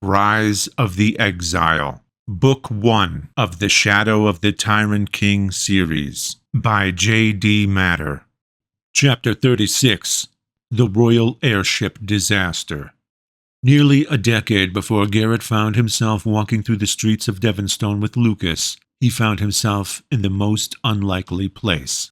Rise of the Exile, Book 1 of the Shadow of the Tyrant King series, by J.D. Matter. Chapter 36, The Royal Airship Disaster. Nearly a decade before Garrett found himself walking through the streets of Devonstone with Lucas, he found himself in the most unlikely place.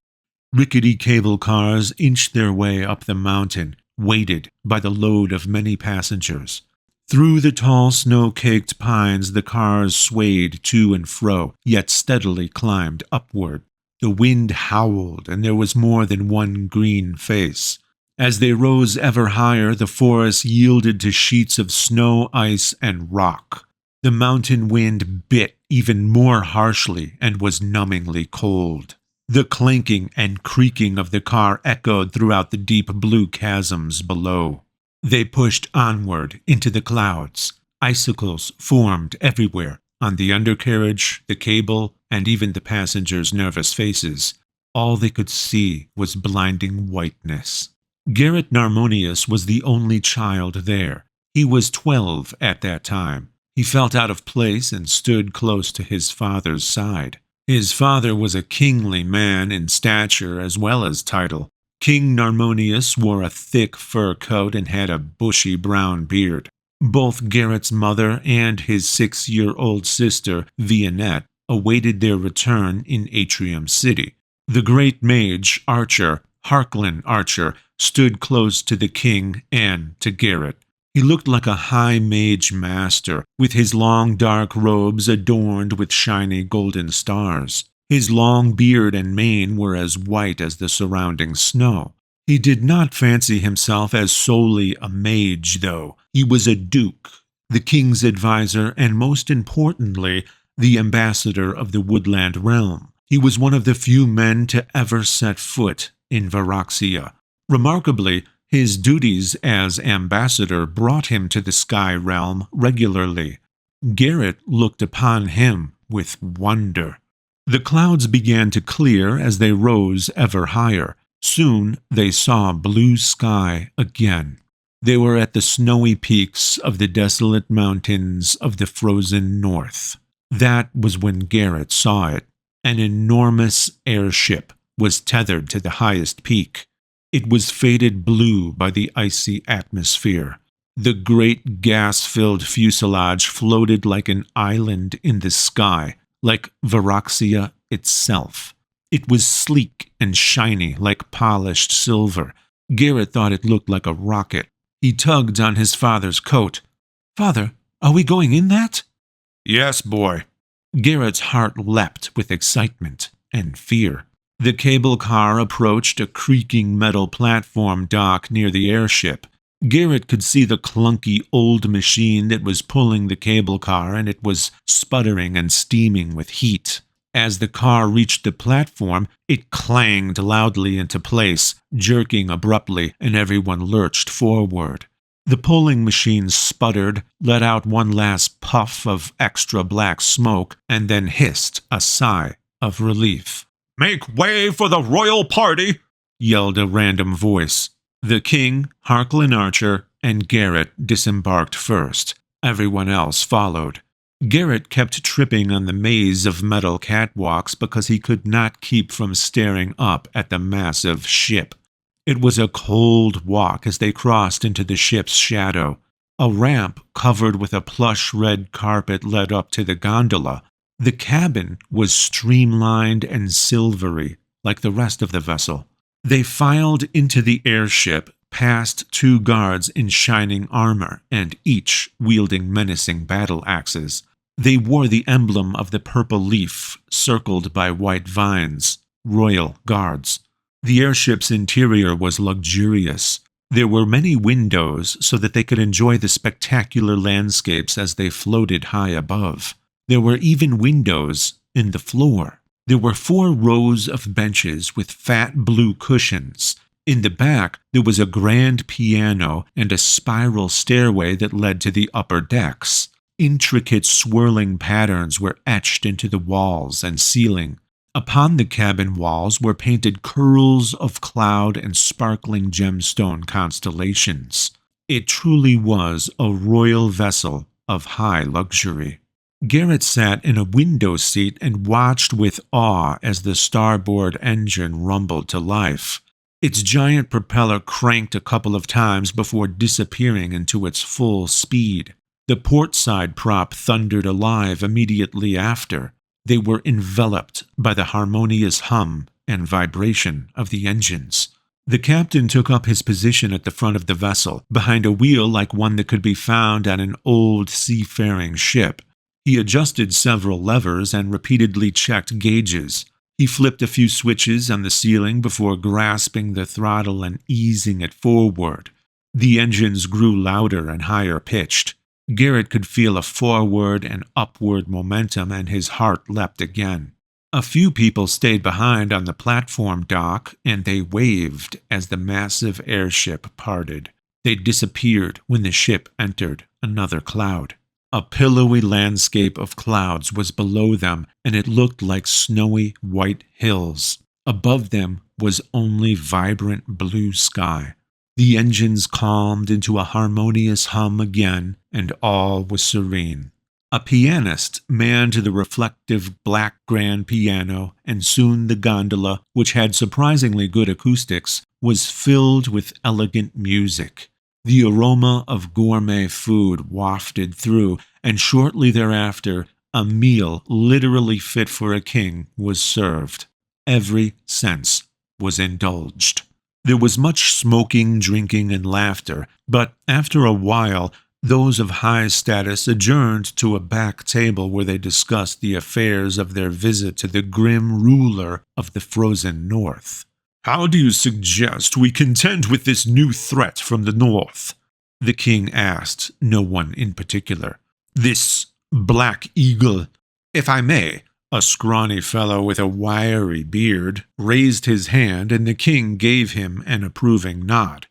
Rickety cable cars inched their way up the mountain, weighted by the load of many passengers. Through the tall snow-caked pines the cars swayed to and fro, yet steadily climbed upward. The wind howled, and there was more than one green face. As they rose ever higher, the forest yielded to sheets of snow, ice, and rock. The mountain wind bit even more harshly and was numbingly cold. The clanking and creaking of the car echoed throughout the deep blue chasms below. They pushed onward into the clouds. Icicles formed everywhere, on the undercarriage, the cable, and even the passengers' nervous faces. All they could see was blinding whiteness. Garrett Narmonius was the only child there. He was 12 at that time. He felt out of place and stood close to his father's side. His father was a kingly man in stature as well as title. King Narmonius wore a thick fur coat and had a bushy brown beard. Both Garrett's mother and his 6-year-old sister, Vianette, awaited their return in Atrium City. The great mage, Archer, Harklin Archer, stood close to the king and to Garrett. He looked like a high mage master, with his long dark robes adorned with shiny golden stars. His long beard and mane were as white as the surrounding snow. He did not fancy himself as solely a mage, though. He was a duke, the king's advisor, and most importantly, the ambassador of the woodland realm. He was one of the few men to ever set foot in Varaxia. Remarkably, his duties as ambassador brought him to the Sky Realm regularly. Garrett looked upon him with wonder. The clouds began to clear as they rose ever higher. Soon they saw blue sky again. They were at the snowy peaks of the desolate mountains of the frozen north. That was when Garrett saw it. An enormous airship was tethered to the highest peak. It was faded blue by the icy atmosphere. The great gas-filled fuselage floated like an island in the sky, like Varaxia itself. It was sleek and shiny like polished silver. Garrett thought it looked like a rocket. He tugged on his father's coat. "Father, are we going in that?" "Yes, boy." Garrett's heart leapt with excitement and fear. The cable car approached a creaking metal platform dock near the airship. Garrett could see the clunky old machine that was pulling the cable car, and it was sputtering and steaming with heat. As the car reached the platform, it clanged loudly into place, jerking abruptly, and everyone lurched forward. The pulling machine sputtered, let out one last puff of extra black smoke, and then hissed a sigh of relief. "Make way for the royal party!" yelled a random voice. The king, Harklin Archer, and Garrett disembarked first. Everyone else followed. Garrett kept tripping on the maze of metal catwalks because he could not keep from staring up at the massive ship. It was a cold walk as they crossed into the ship's shadow. A ramp covered with a plush red carpet led up to the gondola. The cabin was streamlined and silvery, like the rest of the vessel. They filed into the airship, past 2 guards in shining armor, and each wielding menacing battle axes. They wore the emblem of the purple leaf, circled by white vines, royal guards. The airship's interior was luxurious. There were many windows so that they could enjoy the spectacular landscapes as they floated high above. There were even windows in the floor. There were 4 rows of benches with fat blue cushions. In the back, there was a grand piano and a spiral stairway that led to the upper decks. Intricate swirling patterns were etched into the walls and ceiling. Upon the cabin walls were painted curls of cloud and sparkling gemstone constellations. It truly was a royal vessel of high luxury. Garrett sat in a window seat and watched with awe as the starboard engine rumbled to life. Its giant propeller cranked a couple of times before disappearing into its full speed. The port side prop thundered alive immediately after. They were enveloped by the harmonious hum and vibration of the engines. The captain took up his position at the front of the vessel, behind a wheel like one that could be found on an old seafaring ship. He adjusted several levers and repeatedly checked gauges. He flipped a few switches on the ceiling before grasping the throttle and easing it forward. The engines grew louder and higher pitched. Garrett could feel a forward and upward momentum, and his heart leapt again. A few people stayed behind on the platform dock, and they waved as the massive airship parted. They disappeared when the ship entered another cloud. A pillowy landscape of clouds was below them, and it looked like snowy white hills. Above them was only vibrant blue sky. The engines calmed into a harmonious hum again, and all was serene. A pianist manned the reflective black grand piano, and soon the gondola, which had surprisingly good acoustics, was filled with elegant music. The aroma of gourmet food wafted through, and shortly thereafter, a meal literally fit for a king was served. Every sense was indulged. There was much smoking, drinking, and laughter, but after a while, those of high status adjourned to a back table where they discussed the affairs of their visit to the grim ruler of the frozen north. "How do you suggest we contend with this new threat from the north?" the king asked no one in particular. "This black eagle, if I may." A scrawny fellow with a wiry beard raised his hand, and the king gave him an approving nod.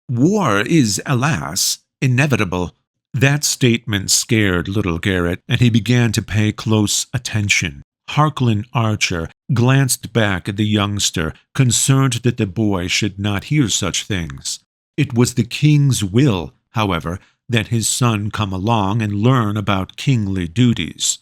"War is, alas, inevitable." That statement scared little Garrett, and he began to pay close attention. Harklin Archer glanced back at the youngster, concerned that the boy should not hear such things. It was the king's will, however, that his son come along and learn about kingly duties.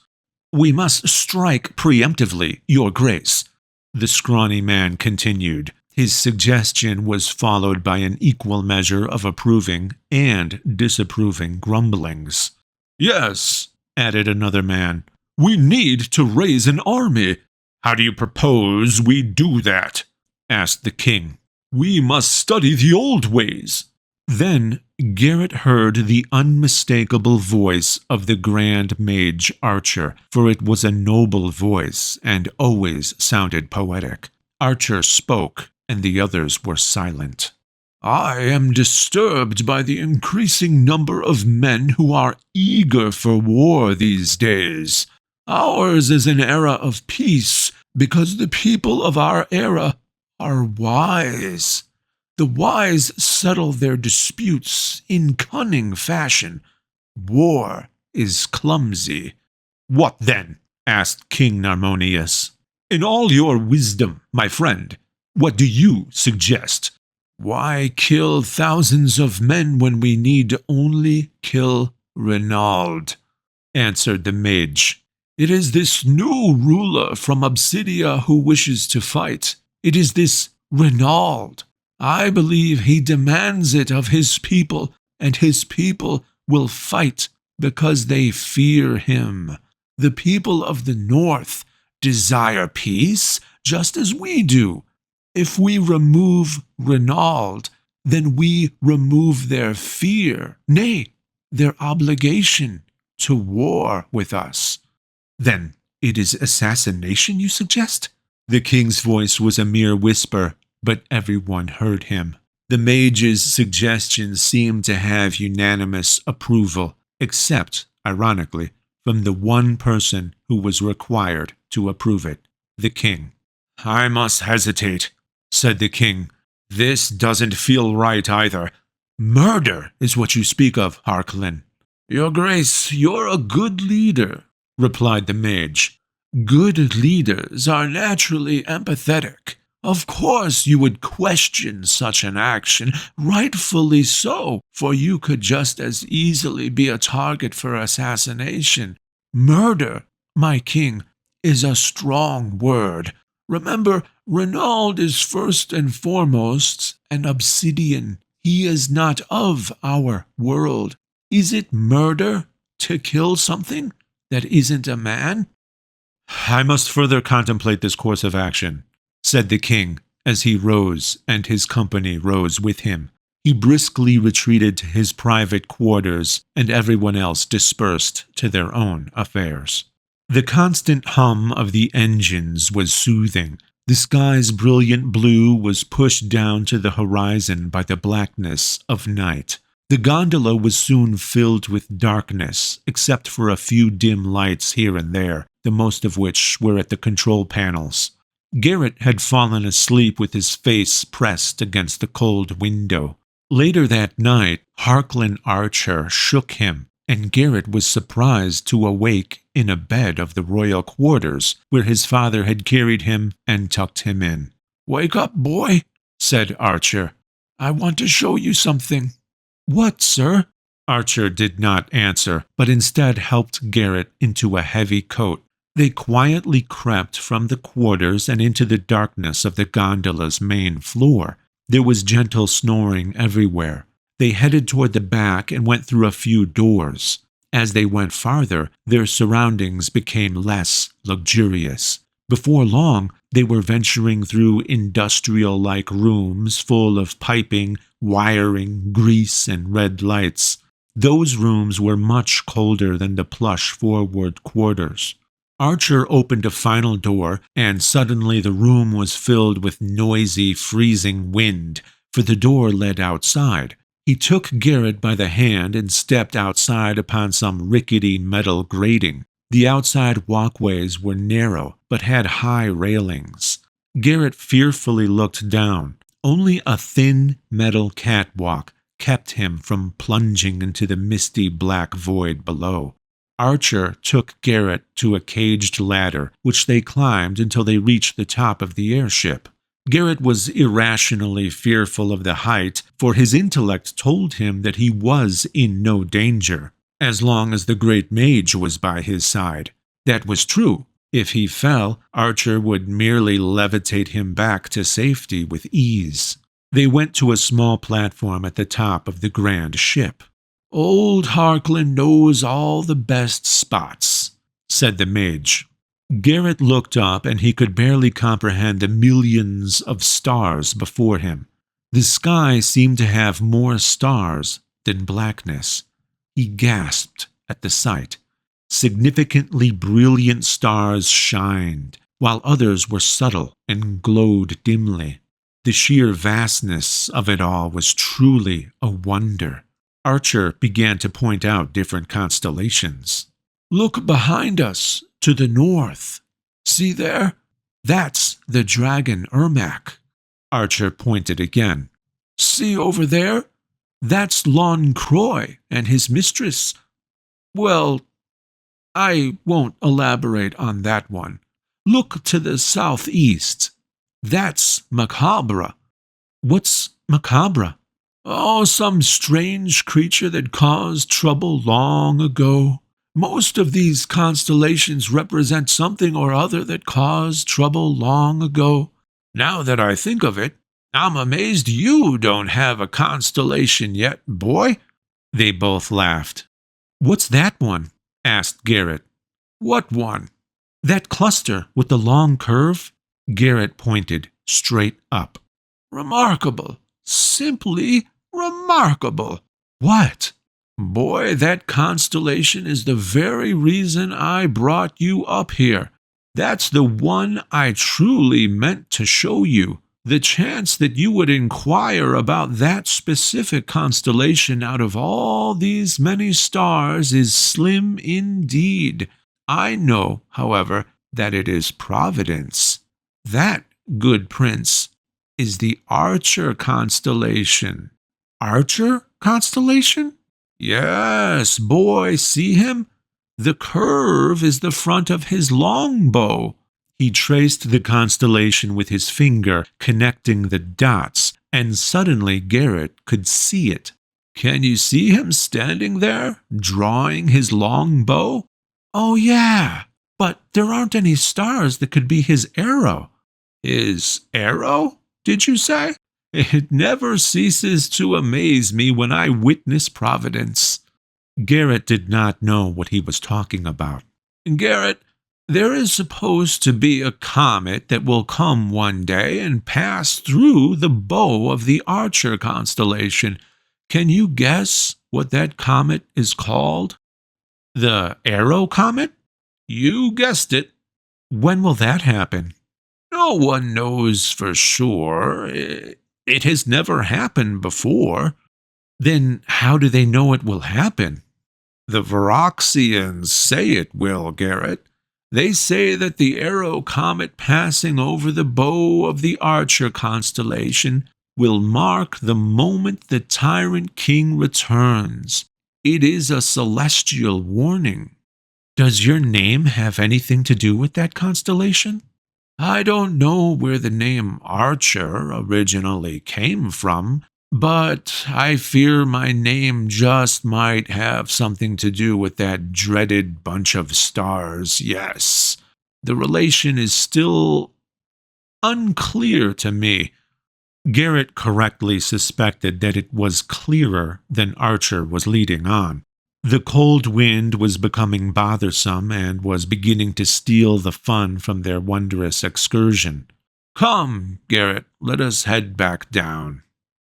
"We must strike preemptively, your grace," the scrawny man continued. His suggestion was followed by an equal measure of approving and disapproving grumblings. "Yes," added another man, "we need to raise an army." "How do you propose we do that?" asked the king. "We must study the old ways." Then Garrett heard the unmistakable voice of the Grand Mage Archer, for it was a noble voice and always sounded poetic. Archer spoke, and the others were silent. "I am disturbed by the increasing number of men who are eager for war these days. Ours is an era of peace because the people of our era are wise. The wise settle their disputes in cunning fashion. War is clumsy." "What then?" asked King Narmonius. "In all your wisdom, my friend, what do you suggest?" "Why kill thousands of men when we need only kill Renaud?" answered the mage. "It is this new ruler from Obsidia who wishes to fight. It is this Renaud. I believe he demands it of his people, and his people will fight because they fear him. The people of the north desire peace just as we do. If we remove Renaud, then we remove their fear, nay, their obligation to war with us." "Then it is assassination you suggest?" The king's voice was a mere whisper, but everyone heard him. The mage's suggestion seemed to have unanimous approval, except, ironically, from the one person who was required to approve it, the king. "I must hesitate," said the king. "This doesn't feel right either." "Murder is what you speak of, Harklin." "Your grace, you're a good leader," replied the mage. "Good leaders are naturally empathetic. Of course you would question such an action, rightfully so, for you could just as easily be a target for assassination. Murder, my king, is a strong word. Remember, Renaud is first and foremost an obsidian. He is not of our world. Is it murder to kill something that isn't a man? I must further contemplate this course of action, said the king, as he rose and his company rose with him. He briskly retreated to his private quarters, and everyone else dispersed to their own affairs. The constant hum of the engines was soothing. The sky's brilliant blue was pushed down to the horizon by the blackness of night. The gondola was soon filled with darkness, except for a few dim lights here and there, the most of which were at the control panels. Garrett had fallen asleep with his face pressed against the cold window. Later that night, Harklin Archer shook him, and Garrett was surprised to awake in a bed of the royal quarters, where his father had carried him and tucked him in. "Wake up, boy," said Archer. "I want to show you something." "What, sir?" Archer did not answer, but instead helped Garrett into a heavy coat. They quietly crept from the quarters and into the darkness of the gondola's main floor. There was gentle snoring everywhere. They headed toward the back and went through a few doors. As they went farther, their surroundings became less luxurious. Before long, they were venturing through industrial-like rooms full of piping, wiring, grease, and red lights. Those rooms were much colder than the plush forward quarters. Archer opened a final door, and suddenly the room was filled with noisy, freezing wind, for the door led outside. He took Garrett by the hand and stepped outside upon some rickety metal grating. The outside walkways were narrow, but had high railings. Garrett fearfully looked down. Only a thin metal catwalk kept him from plunging into the misty black void below. Archer took Garrett to a caged ladder, which they climbed until they reached the top of the airship. Garrett was irrationally fearful of the height, for his intellect told him that he was in no danger, as long as the great mage was by his side. That was true. If he fell, Archer would merely levitate him back to safety with ease. They went to a small platform at the top of the grand ship. "Old Harklin knows all the best spots," said the mage. Garrett looked up, and he could barely comprehend the millions of stars before him. The sky seemed to have more stars than blackness. He gasped at the sight. Significantly brilliant stars shined, while others were subtle and glowed dimly. The sheer vastness of it all was truly a wonder. Archer began to point out different constellations. "Look behind us, to the north. See there? That's the dragon Ermac." Archer pointed again. "See over there? That's Lon Croy and his mistress. Well, I won't elaborate on that one. Look to the southeast. That's Macabre." "What's Macabre?" "Oh, some strange creature that caused trouble long ago. Most of these constellations represent something or other that caused trouble long ago. Now that I think of it, I'm amazed you don't have a constellation yet, boy." They both laughed. "What's that one?" asked Garrett. "What one?" "That cluster with the long curve." Garrett pointed straight up. "Remarkable. Simply remarkable." "What?" "Boy, that constellation is the very reason I brought you up here. That's the one I truly meant to show you. The chance that you would inquire about that specific constellation out of all these many stars is slim indeed. I know, however, that it is Providence. That, good prince, is the Archer constellation." "Archer constellation?" "Yes, boy, see him? The curve is the front of his longbow. He traced the constellation with his finger, connecting the dots, and suddenly Garrett could see it. Can you see him standing there, drawing his long bow? Oh, yeah, but there aren't any stars that could be his arrow. His arrow, did you say? It never ceases to amaze me when I witness Providence. Garrett did not know what he was talking about. Garrett, there is supposed to be a comet that will come one day and pass through the bow of the Archer constellation. Can you guess what that comet is called? The Arrow Comet? You guessed it. When will that happen? No one knows for sure. It has never happened before. Then how do they know it will happen? The Varaxians say it will, Garrett. They say that the Arrow Comet passing over the bow of the Archer constellation will mark the moment the Tyrant King returns. It is a celestial warning. Does your name have anything to do with that constellation? I don't know where the name Archer originally came from, but I fear my name just might have something to do with that dreaded bunch of stars, yes. The relation is still unclear to me. Garrett correctly suspected that it was clearer than Archer was leading on. The cold wind was becoming bothersome and was beginning to steal the fun from their wondrous excursion. Come, Garrett, let us head back down.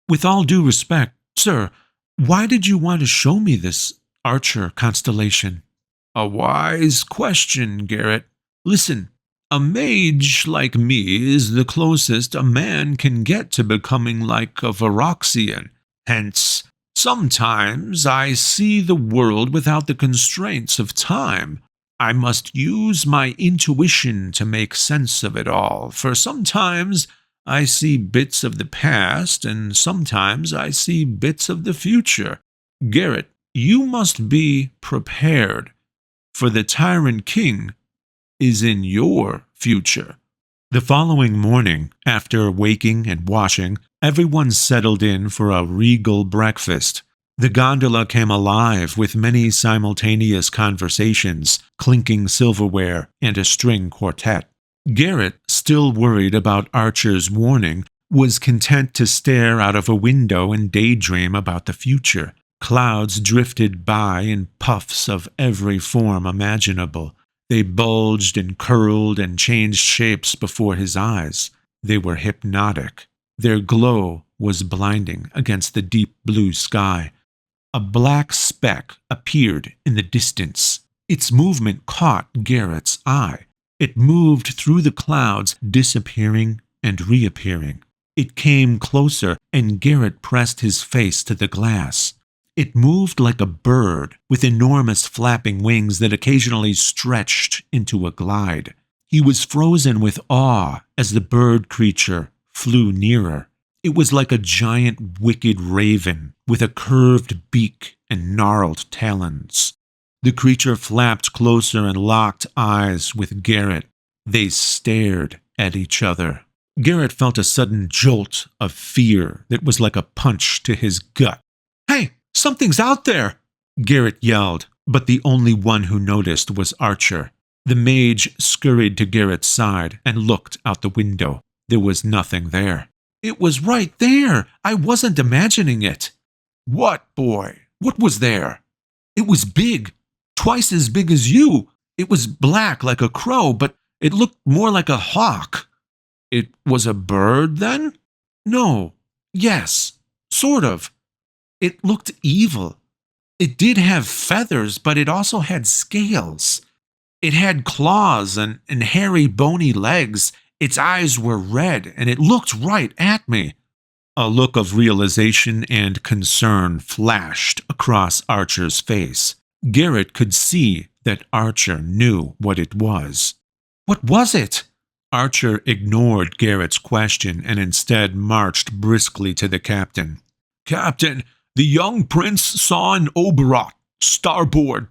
With all due respect, sir, why did you want to show me this Archer constellation? A wise question, Garrett. Listen, a mage like me is the closest a man can get to becoming like a Varaxian. Hence, sometimes I see the world without the constraints of time. I must use my intuition to make sense of it all, for sometimes I see bits of the past, and sometimes I see bits of the future. Garrett, you must be prepared, for the Tyrant King is in your future. The following morning, after waking and washing, everyone settled in for a regal breakfast. The gondola came alive with many simultaneous conversations, clinking silverware, and a string quartet. Garrett, still worried about Archer's warning, was content to stare out of a window and daydream about the future. Clouds drifted by in puffs of every form imaginable. They bulged and curled and changed shapes before his eyes. They were hypnotic. Their glow was blinding against the deep blue sky. A black speck appeared in the distance. Its movement caught Garrett's eye. It moved through the clouds, disappearing and reappearing. It came closer, and Garrett pressed his face to the glass. It moved like a bird, with enormous flapping wings that occasionally stretched into a glide. He was frozen with awe as the bird creature flew nearer. It was like a giant wicked raven with a curved beak and gnarled talons. The creature flapped closer and locked eyes with Garrett. They stared at each other. Garrett felt a sudden jolt of fear that was like a punch to his gut. Hey, something's out there! Garrett yelled, but the only one who noticed was Archer. The mage scurried to Garrett's side and looked out the window. There was nothing there. It was right there! I wasn't imagining it! What, boy? What was there? It was big. Twice as big as you. It was black like a crow, but it looked more like a hawk. It was a bird, then? No. Yes. Sort of. It looked evil. It did have feathers, but it also had scales. It had claws and hairy, bony legs. Its eyes were red, and it looked right at me. A look of realization and concern flashed across Archer's face. Garrett could see that Archer knew what it was. What was it? Archer ignored Garrett's question and instead marched briskly to the captain. Captain, the young prince saw an Oberot, starboard.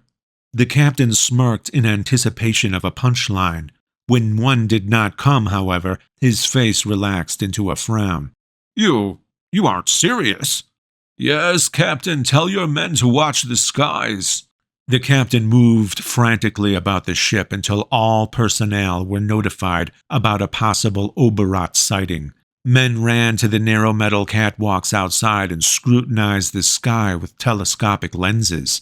The captain smirked in anticipation of a punchline. When one did not come, however, his face relaxed into a frown. You aren't serious?" "Yes, Captain, tell your men to watch the skies." The captain moved frantically about the ship until all personnel were notified about a possible Oberot sighting. Men ran to the narrow metal catwalks outside and scrutinized the sky with telescopic lenses.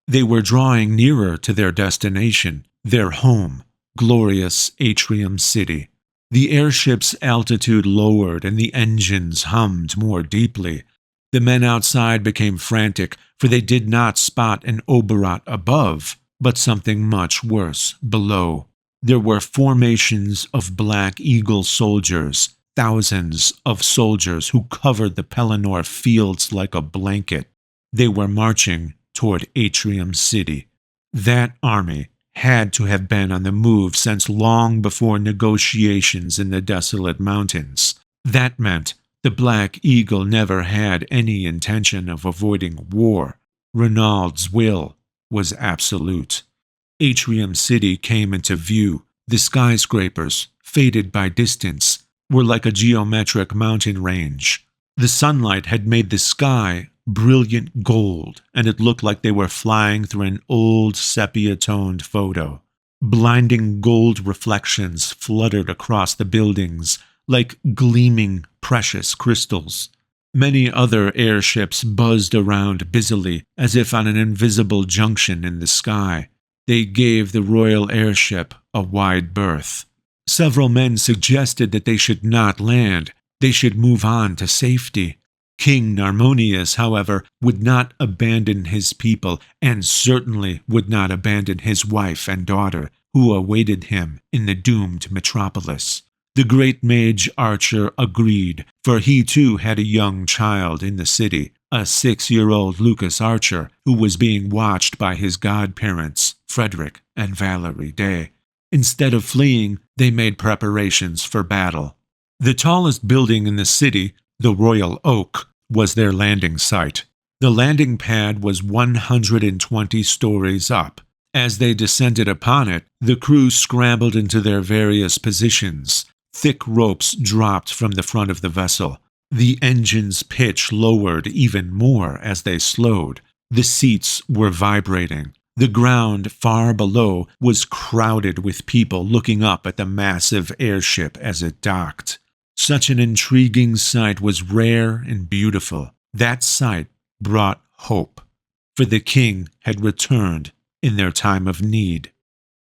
They were drawing nearer to their destination, their home, glorious Atrium City. The airship's altitude lowered and the engines hummed more deeply. The men outside became frantic, for they did not spot an Oberot above, but something much worse below. There were formations of Black Eagle soldiers, thousands of soldiers who covered the Pelennor fields like a blanket. They were marching toward Atrium City. That army had to have been on the move since long before negotiations in the desolate mountains. That meant the Black Eagle never had any intention of avoiding war. Renaud's will was absolute. Atrium City came into view. The skyscrapers, faded by distance, were like a geometric mountain range. The sunlight had made the sky brilliant gold, and it looked like they were flying through an old sepia-toned photo. Blinding gold reflections fluttered across the buildings like gleaming precious crystals. Many other airships buzzed around busily, as if on an invisible junction in the sky. They gave the royal airship a wide berth. Several men suggested that they should not land. They should move on to safety. King Narmonius, however, would not abandon his people, and certainly would not abandon his wife and daughter, who awaited him in the doomed metropolis. The great mage Archer agreed, for he too had a young child in the city, a 6-year-old Lucas Archer, who was being watched by his godparents, Frederick and Valerie Day. Instead of fleeing, they made preparations for battle. The tallest building in the city, the Royal Oak, was their landing site. The landing pad was 120 stories up. As they descended upon it, the crew scrambled into their various positions. Thick ropes dropped from the front of the vessel. The engine's pitch lowered even more as they slowed. The seats were vibrating. The ground far below was crowded with people looking up at the massive airship as it docked. Such an intriguing sight was rare and beautiful. That sight brought hope, for the king had returned in their time of need.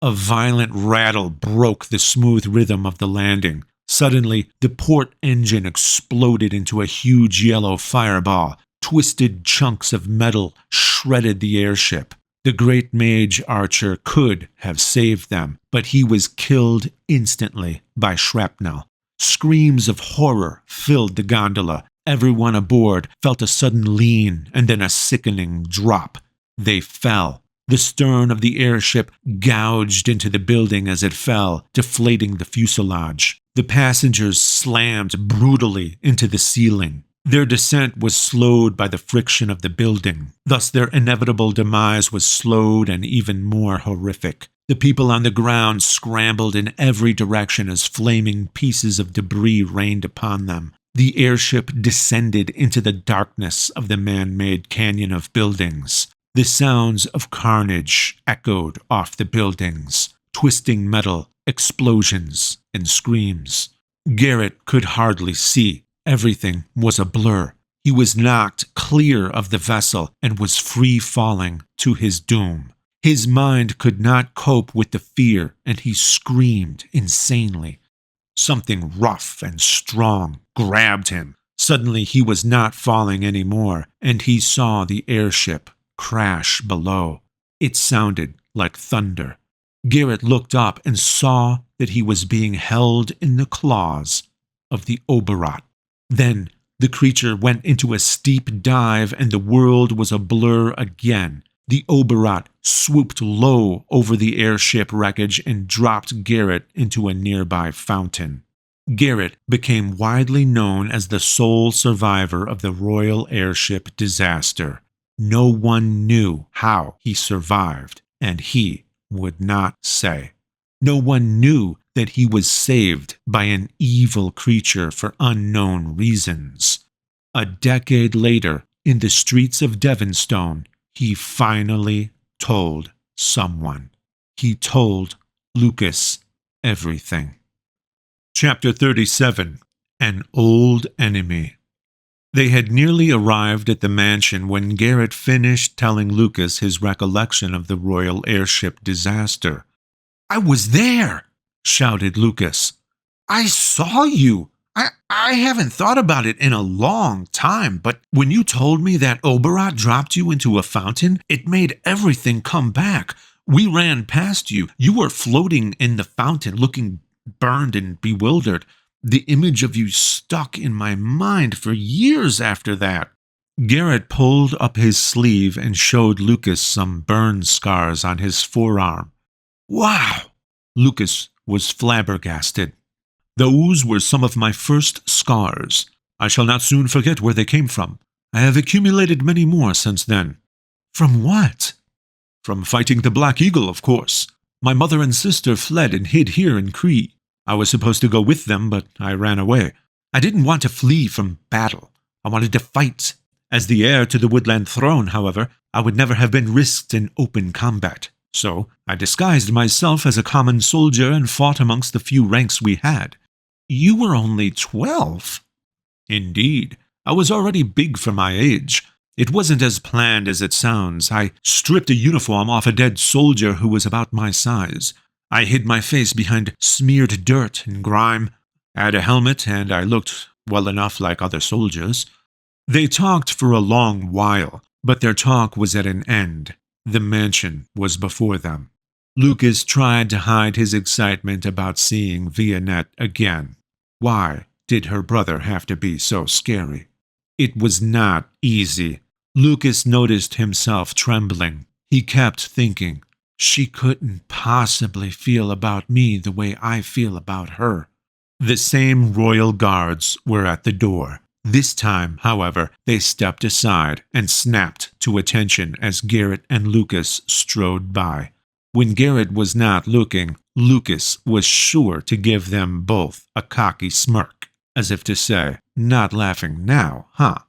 A violent rattle broke the smooth rhythm of the landing. Suddenly, the port engine exploded into a huge yellow fireball. Twisted chunks of metal shredded the airship. The great mage Archer could have saved them, but he was killed instantly by shrapnel. Screams of horror filled the gondola. Everyone aboard felt a sudden lean and then a sickening drop. They fell. The stern of the airship gouged into the building as it fell, deflating the fuselage. The passengers slammed brutally into the ceiling. Their descent was slowed by the friction of the building. Thus their inevitable demise was slowed and even more horrific. The people on the ground scrambled in every direction as flaming pieces of debris rained upon them. The airship descended into the darkness of the man-made canyon of buildings. The sounds of carnage echoed off the buildings, twisting metal, explosions, and screams. Garrett could hardly see. Everything was a blur. He was knocked clear of the vessel and was free falling to his doom. His mind could not cope with the fear, and he screamed insanely. Something rough and strong grabbed him. Suddenly he was not falling anymore, and he saw the airship crash below. It sounded like thunder. Garrett looked up and saw that he was being held in the claws of the Oberot. Then the creature went into a steep dive, and the world was a blur again. The Oberot swooped low over the airship wreckage and dropped Garrett into a nearby fountain. Garrett became widely known as the sole survivor of the Royal Airship disaster. No one knew how he survived, and he would not say. No one knew that he was saved by an evil creature for unknown reasons. A decade later, in the streets of Devonstone, he finally told someone. He told Lucas everything. Chapter 37. An Old Enemy. They had nearly arrived at the mansion when Garrett finished telling Lucas his recollection of the royal airship disaster. "I was there!" shouted Lucas. "I saw you! I haven't thought about it in a long time, but when you told me that Oberat dropped you into a fountain, it made everything come back. We ran past you. You were floating in the fountain, looking burned and bewildered. The image of you stuck in my mind for years after that." Garrett pulled up his sleeve and showed Lucas some burn scars on his forearm. "Wow!" Lucas was flabbergasted. "Those were some of my first scars. I shall not soon forget where they came from. I have accumulated many more since then." "From what?" "From fighting the Black Eagle, of course. My mother and sister fled and hid here in Cree. I was supposed to go with them, but I ran away. I didn't want to flee from battle. I wanted to fight. As the heir to the Woodland Throne, however, I would never have been risked in open combat. So I disguised myself as a common soldier and fought amongst the few ranks we had." "You were only 12. "Indeed. I was already big for my age. It wasn't as planned as it sounds. I stripped a uniform off a dead soldier who was about my size. I hid my face behind smeared dirt and grime. I had a helmet, and I looked well enough like other soldiers." They talked for a long while, but their talk was at an end. The mansion was before them. Lucas tried to hide his excitement about seeing Vianette again. Why did her brother have to be so scary? It was not easy. Lucas noticed himself trembling. He kept thinking, she couldn't possibly feel about me the way I feel about her. The same royal guards were at the door. This time, however, they stepped aside and snapped to attention as Garrett and Lucas strode by. When Garrett was not looking, Lucas was sure to give them both a cocky smirk, as if to say, "Not laughing now, huh?"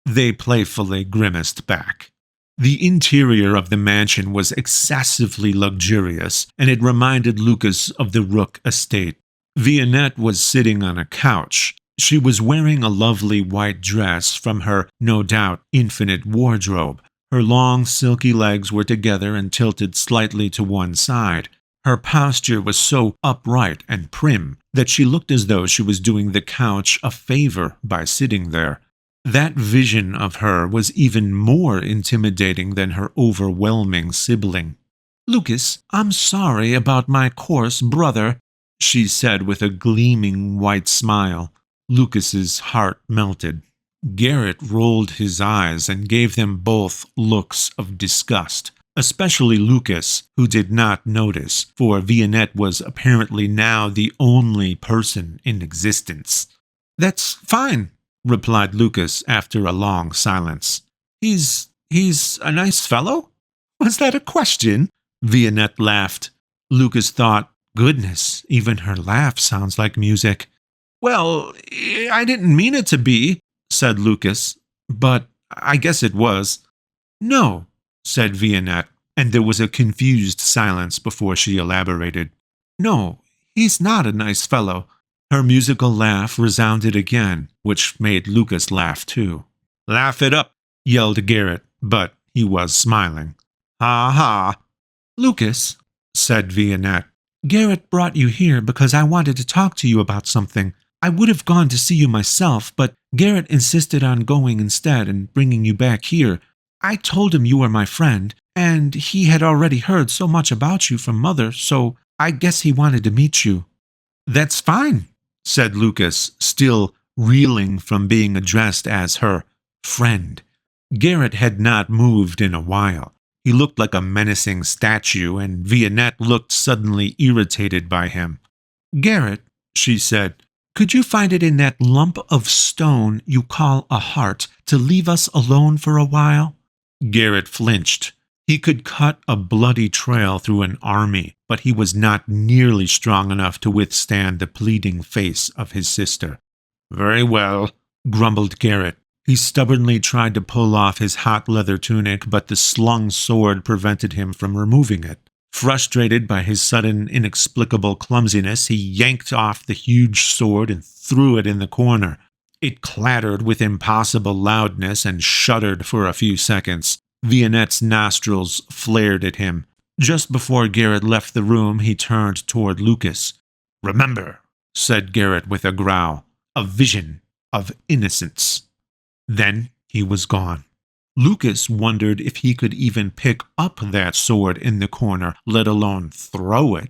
They playfully grimaced back. The interior of the mansion was excessively luxurious, and it reminded Lucas of the Rook estate. Vianette was sitting on a couch. She was wearing a lovely white dress from her, no doubt, infinite wardrobe. Her long, silky legs were together and tilted slightly to one side. Her posture was so upright and prim that she looked as though she was doing the couch a favor by sitting there. That vision of her was even more intimidating than her overwhelming sibling. "Lucas, I'm sorry about my coarse brother," she said with a gleaming white smile. Lucas's heart melted. Garrett rolled his eyes and gave them both looks of disgust, especially Lucas, who did not notice, for Vianette was apparently now the only person in existence. "That's fine," replied Lucas after a long silence. He's a nice fellow?" "Was that a question?" Vianette laughed. Lucas thought, goodness, even her laugh sounds like music. "Well, I didn't mean it to be," said Lucas, "but I guess it was." "No," said Vianette, and there was a confused silence before she elaborated. "No, he's not a nice fellow." Her musical laugh resounded again, which made Lucas laugh too. "Laugh it up," yelled Garrett, but he was smiling. "Ha ha." "Lucas," said Vianette, "Garrett brought you here because I wanted to talk to you about something. I would have gone to see you myself, but Garrett insisted on going instead and bringing you back here. I told him you were my friend, and he had already heard so much about you from Mother, so I guess he wanted to meet you." "That's fine," said Lucas, still reeling from being addressed as her friend. Garrett had not moved in a while. He looked like a menacing statue, and Vianette looked suddenly irritated by him. "Garrett," she said, "could you find it in that lump of stone you call a heart to leave us alone for a while?" Garrett flinched. He could cut a bloody trail through an army, but he was not nearly strong enough to withstand the pleading face of his sister. "Very well," grumbled Garrett. He stubbornly tried to pull off his hot leather tunic, but the slung sword prevented him from removing it. Frustrated by his sudden, inexplicable clumsiness, he yanked off the huge sword and threw it in the corner. It clattered with impossible loudness and shuddered for a few seconds. Vianette's nostrils flared at him. Just before Garrett left the room, he turned toward Lucas. "Remember," said Garrett with a growl, "a vision of innocence." Then he was gone. Lucas wondered if he could even pick up that sword in the corner, let alone throw it.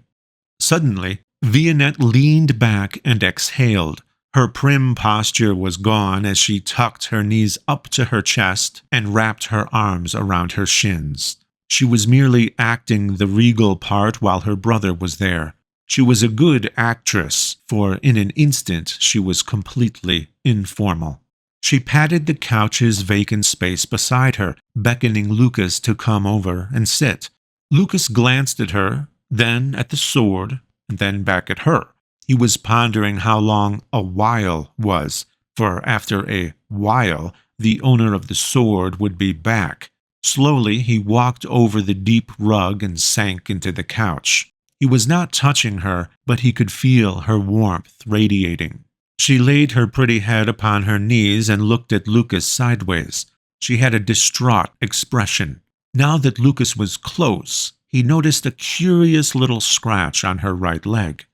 Suddenly, Vianette leaned back and exhaled. Her prim posture was gone as she tucked her knees up to her chest and wrapped her arms around her shins. She was merely acting the regal part while her brother was there. She was a good actress, for in an instant she was completely informal. She patted the couch's vacant space beside her, beckoning Lucas to come over and sit. Lucas glanced at her, then at the sword, and then back at her. He was pondering how long a while was, for after a while, the owner of the sword would be back. Slowly, he walked over the deep rug and sank into the couch. He was not touching her, but he could feel her warmth radiating. She laid her pretty head upon her knees and looked at Lucas sideways. She had a distraught expression. Now that Lucas was close, he noticed a curious little scratch on her right leg.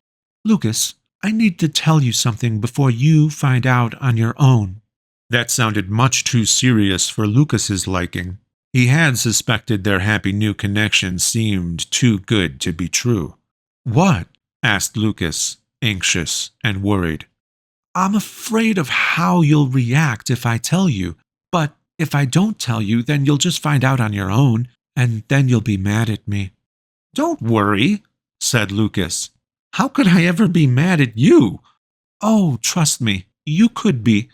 "Lucas, I need to tell you something before you find out on your own." That sounded much too serious for Lucas's liking. He had suspected their happy new connection seemed too good to be true. "What?" asked Lucas, anxious and worried. "I'm afraid of how you'll react if I tell you, but if I don't tell you, then you'll just find out on your own, and then you'll be mad at me." "Don't worry," said Lucas. "How could I ever be mad at you?" "Oh, trust me, you could be."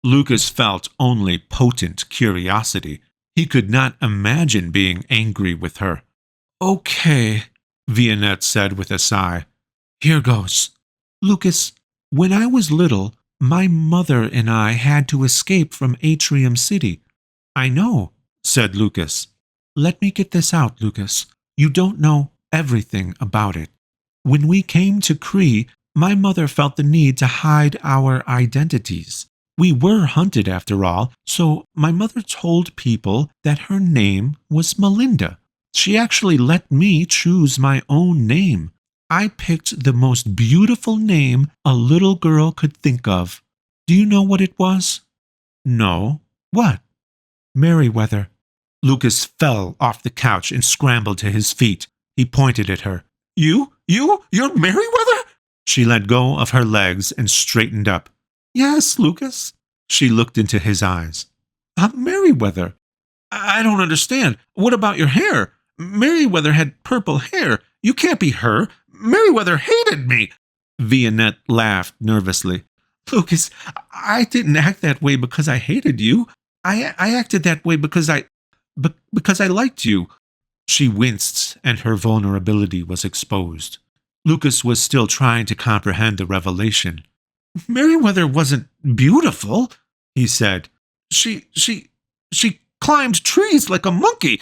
Lucas felt only potent curiosity. He could not imagine being angry with her. "Okay," Vianette said with a sigh. "Here goes. Lucas, when I was little, my mother and I had to escape from Atrium City." "I know," said Lucas. "Let me get this out, Lucas. You don't know everything about it. When we came to Cree, my mother felt the need to hide our identities. We were hunted after all, so my mother told people that her name was Melinda. She actually let me choose my own name. I picked the most beautiful name a little girl could think of. Do you know what it was?" "No. What?" "Merryweather." Lucas fell off the couch and scrambled to his feet. He pointed at her. You're Merryweather?" She let go of her legs and straightened up. "Yes, Lucas." She looked into his eyes. "I'm Merryweather." I don't understand. What about your hair? Merryweather had purple hair. You can't be her. Merryweather hated me." Vianette laughed nervously. "Lucas, I didn't act that way because I hated you. I acted that way because I liked you." She winced, and her vulnerability was exposed. Lucas was still trying to comprehend the revelation. "Merryweather wasn't beautiful," he said. She climbed trees like a monkey."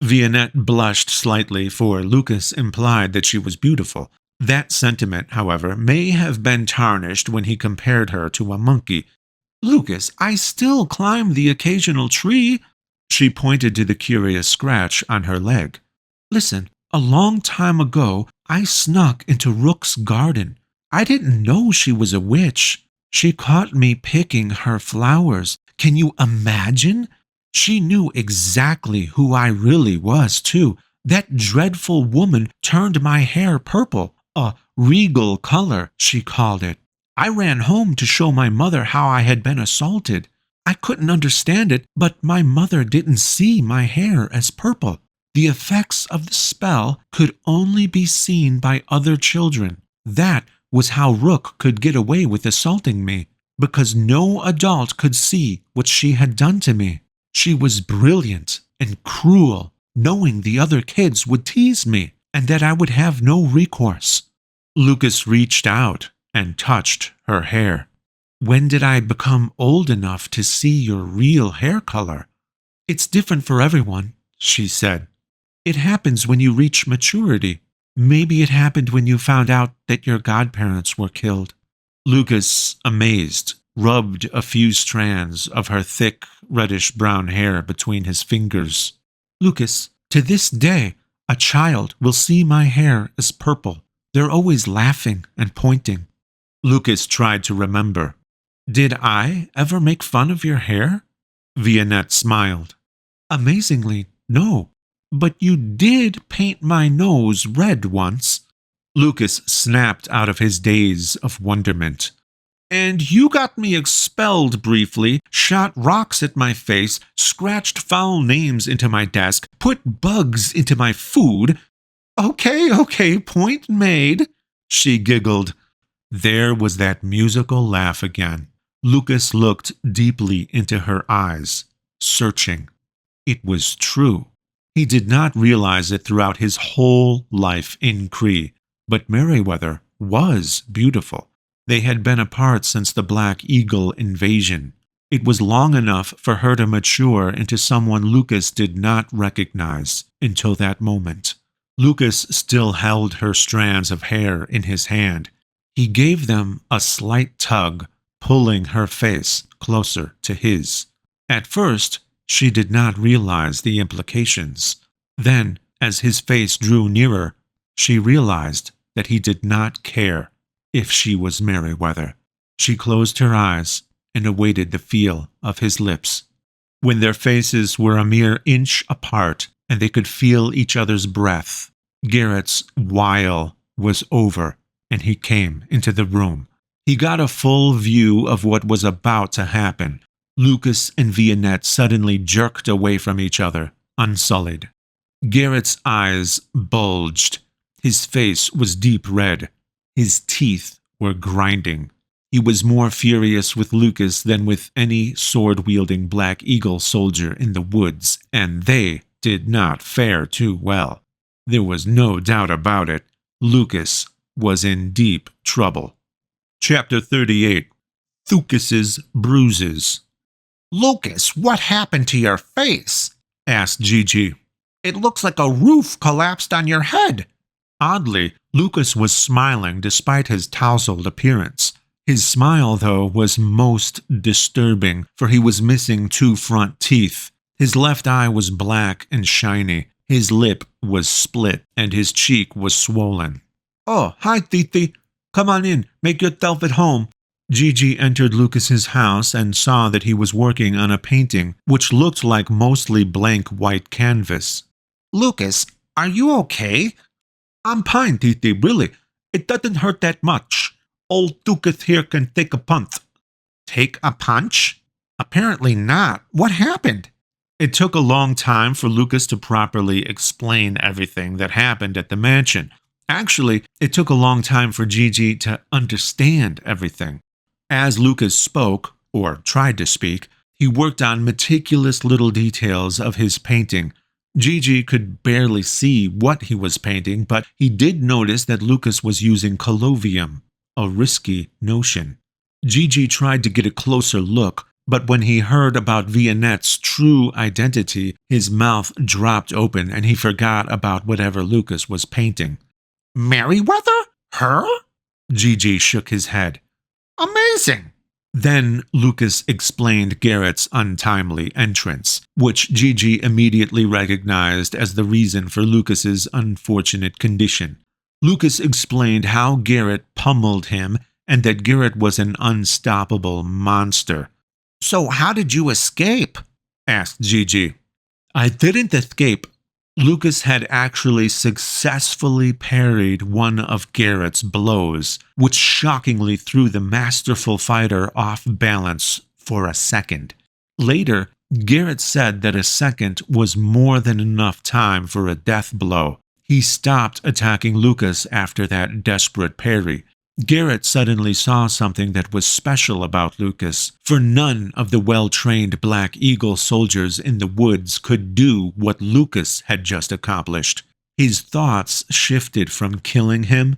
Vianette blushed slightly, for Lucas implied that she was beautiful. That sentiment, however, may have been tarnished when he compared her to a monkey. "Lucas, I still climb the occasional tree." She pointed to the curious scratch on her leg. "Listen, a long time ago, I snuck into Rook's garden. I didn't know she was a witch. She caught me picking her flowers. Can you imagine? She knew exactly who I really was, too. That dreadful woman turned my hair purple, a regal color, she called it. I ran home to show my mother how I had been assaulted. I couldn't understand it, but my mother didn't see my hair as purple. The effects of the spell could only be seen by other children. That was how Rook could get away with assaulting me, because no adult could see what she had done to me. She was brilliant and cruel. knowing the other kids would tease me and that I would have no recourse. Lucas reached out and touched her hair. When did I become old enough to see your real hair color? It's different for everyone, she said. It happens when you reach maturity. Maybe it happened when you found out that your godparents were killed. Lucas, amazed, rubbed a few strands of her thick, reddish-brown hair between his fingers. Lucas, to this day, a child will see my hair as purple. They're always laughing and pointing. Lucas tried to remember. Did I ever make fun of your hair? Vianette smiled. Amazingly, no. But you did paint my nose red once. Lucas snapped out of his daze of wonderment. And you got me expelled briefly, shot rocks at my face, scratched foul names into my desk, put bugs into my food. Okay, point made, she giggled. There was that musical laugh again. Lucas looked deeply into her eyes, searching. It was true. He did not realize it throughout his whole life in Cree, but Meriwether was beautiful. They had been apart since the Black Eagle invasion. It was long enough for her to mature into someone Lucas did not recognize until that moment. Lucas still held her strands of hair in his hand. He gave them a slight tug, pulling her face closer to his. At first, she did not realize the implications. Then, as his face drew nearer, she realized that he did not care if she was Meriwether. She closed her eyes and awaited the feel of his lips. When their faces were a mere inch apart and they could feel each other's breath, Garrett's while was over and he came into the room. He got a full view of what was about to happen. Lucas and Vianette suddenly jerked away from each other, unsullied. Garrett's eyes bulged. His face was deep red. His teeth were grinding. He was more furious with Lucas than with any sword-wielding Black Eagle soldier in the woods, and they did not fare too well. There was no doubt about it. Lucas was in deep trouble. Chapter 38. Thucas's Bruises. Lucas, what happened to your face? Asked Gigi. It looks like a roof collapsed on your head. Oddly, Lucas was smiling despite his tousled appearance. His smile, though, was most disturbing, for he was missing 2 front teeth. His left eye was black and shiny, his lip was split, and his cheek was swollen. Oh, hi, Titi. Come on in, make yourself at home. Gigi entered Lucas's house and saw that he was working on a painting, which looked like mostly blank white canvas. Lucas, are you okay? I'm fine, Titi, really. It doesn't hurt that much. Old Lucas here can take a punch. Take a punch? Apparently not. What happened? It took a long time for Lucas to properly explain everything that happened at the mansion. Actually, it took a long time for Gigi to understand everything. As Lucas spoke, or tried to speak, he worked on meticulous little details of his painting. Gigi could barely see what he was painting, but he did notice that Lucas was using collovium, a risky notion. Gigi tried to get a closer look, but when he heard about Vianette's true identity, his mouth dropped open and he forgot about whatever Lucas was painting. Meriwether? Her? Gigi shook his head. Amazing! Then Lucas explained Garrett's untimely entrance, which Gigi immediately recognized as the reason for Lucas's unfortunate condition. Lucas explained how Garrett pummeled him and that Garrett was an unstoppable monster. So how did you escape? Asked Gigi. I didn't escape. Lucas had actually successfully parried one of Garrett's blows, which shockingly threw the masterful fighter off balance for a second. Later, Garrett said that a second was more than enough time for a death blow. He stopped attacking Lucas after that desperate parry. Garrett suddenly saw something that was special about Lucas, for none of the well-trained Black Eagle soldiers in the woods could do what Lucas had just accomplished. His thoughts shifted from killing him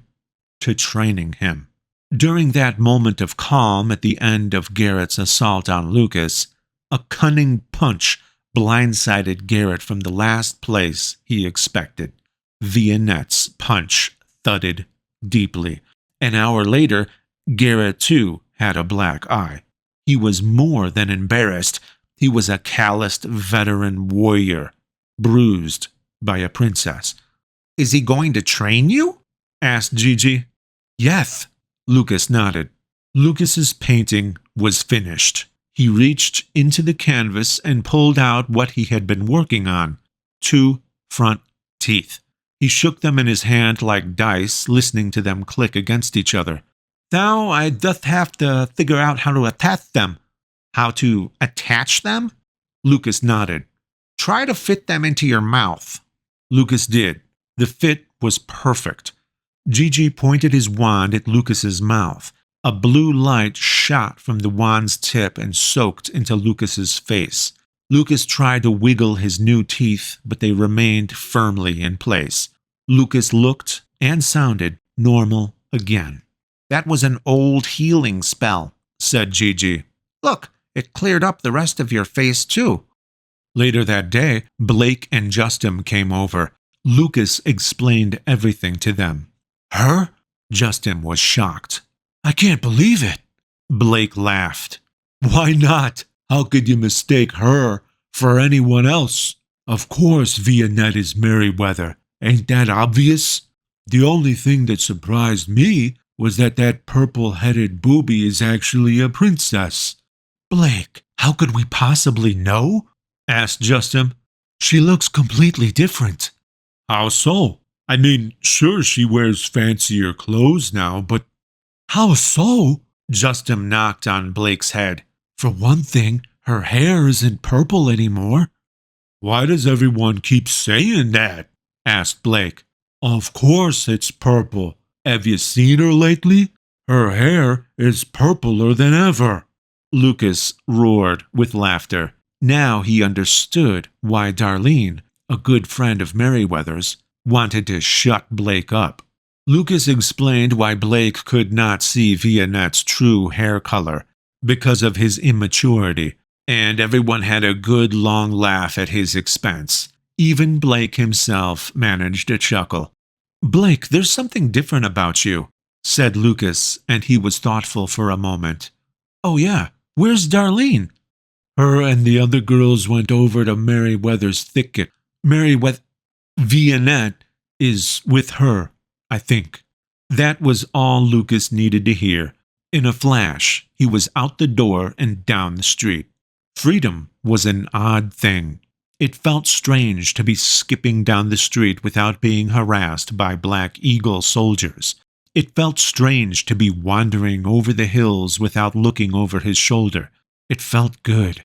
to training him. During that moment of calm at the end of Garrett's assault on Lucas, a cunning punch blindsided Garrett from the last place he expected. Vianette's punch thudded deeply. An hour later, Garrett too had a black eye. He was more than embarrassed. He was a calloused veteran warrior, bruised by a princess. "Is he going to train you?" asked Gigi. "Yes," Lucas nodded. Lucas's painting was finished. He reached into the canvas and pulled out what he had been working on, 2 front teeth. He shook them in his hand like dice, listening to them click against each other. "Now I just have to figure out how to attach them." "How to attach them?" Lucas nodded. "Try to fit them into your mouth." Lucas did. The fit was perfect. Gigi pointed his wand at Lucas's mouth. A blue light shot from the wand's tip and soaked into Lucas's face. Lucas tried to wiggle his new teeth, but they remained firmly in place. Lucas looked and sounded normal again. "That was an old healing spell," said Gigi. "Look, it cleared up the rest of your face too." Later that day, Blake and Justin came over. Lucas explained everything to them. "Her?" Justin was shocked. "I can't believe it." Blake laughed. "Why not? How could you mistake her for anyone else? Of course Vianette is Merryweather. Ain't that obvious? The only thing that surprised me was that purple-headed booby is actually a princess." "Blake, how could we possibly know?" asked Justin. "She looks completely different." "How so? I mean, sure, she wears fancier clothes now, but—" "How so?" Justin knocked on Blake's head. "For one thing, her hair isn't purple anymore." "Why does everyone keep saying that?" asked Blake. "Of course it's purple. Have you seen her lately? Her hair is purpler than ever." Lucas roared with laughter. Now he understood why Darlene, a good friend of Merryweather's, wanted to shut Blake up. Lucas explained why Blake could not see Vianette's true hair color, because of his immaturity, and everyone had a good long laugh at his expense. Even Blake himself managed a chuckle. "Blake, there's something different about you," said Lucas, and he was thoughtful for a moment. "Oh yeah, where's Darlene?" "Her and the other girls went over to Merryweather's thicket. Vianette is with her, I think." That was all Lucas needed to hear. In a flash, he was out the door and down the street. Freedom was an odd thing. It felt strange to be skipping down the street without being harassed by Black Eagle soldiers. It felt strange to be wandering over the hills without looking over his shoulder. It felt good.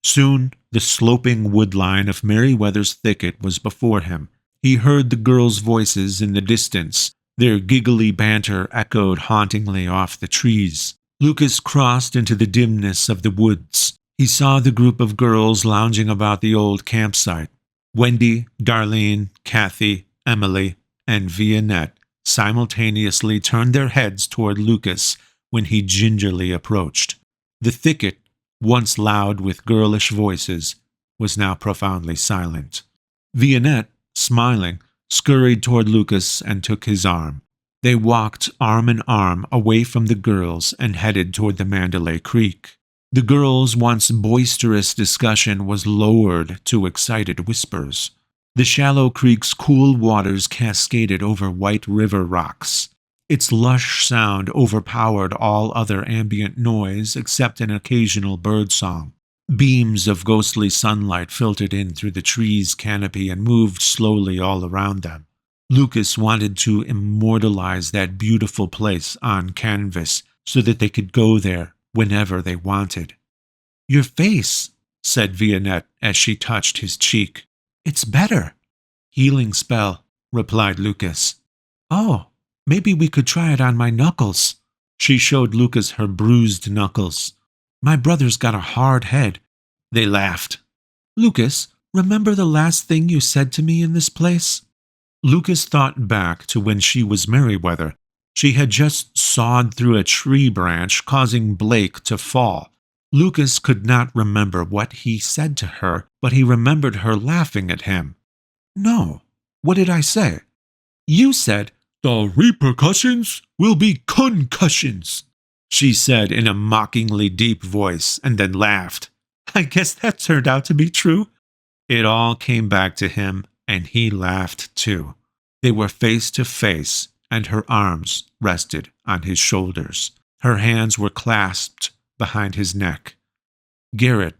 Soon, the sloping woodline of Merryweather's thicket was before him. He heard the girls' voices in the distance. Their giggly banter echoed hauntingly off the trees. Lucas crossed into the dimness of the woods. He saw the group of girls lounging about the old campsite. Wendy, Darlene, Kathy, Emily, and Vianette simultaneously turned their heads toward Lucas when he gingerly approached. The thicket, once loud with girlish voices, was now profoundly silent. Vianette, smiling, scurried toward Lucas and took his arm. They walked arm in arm away from the girls and headed toward the Mandalay Creek. The girls' once boisterous discussion was lowered to excited whispers. The shallow creek's cool waters cascaded over white river rocks. Its lush sound overpowered all other ambient noise except an occasional bird song. Beams of ghostly sunlight filtered in through the tree's canopy and moved slowly all around them. Lucas wanted to immortalize that beautiful place on canvas so that they could go there whenever they wanted. "Your face," said Vianette as she touched his cheek. "It's better." "Healing spell," replied Lucas. "Oh, Maybe we could try it on my knuckles. She showed Lucas her bruised knuckles. My brother's got a hard head. They laughed. Lucas, remember the last thing you said to me in this place? Lucas thought back to when she was Merryweather. She had just sawed through a tree branch, causing Blake to fall. Lucas could not remember what he said to her, but he remembered her laughing at him. No, what did I say? You said, the repercussions will be concussions, she said in a mockingly deep voice, and then laughed. I guess that turned out to be true. It all came back to him, and he laughed too. They were face to face, and her arms rested on his shoulders. Her hands were clasped behind his neck. Garrett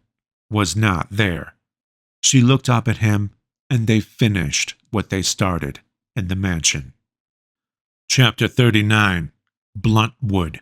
was not there. She looked up at him, and they finished what they started in the mansion. Chapter 39. Bluntwood.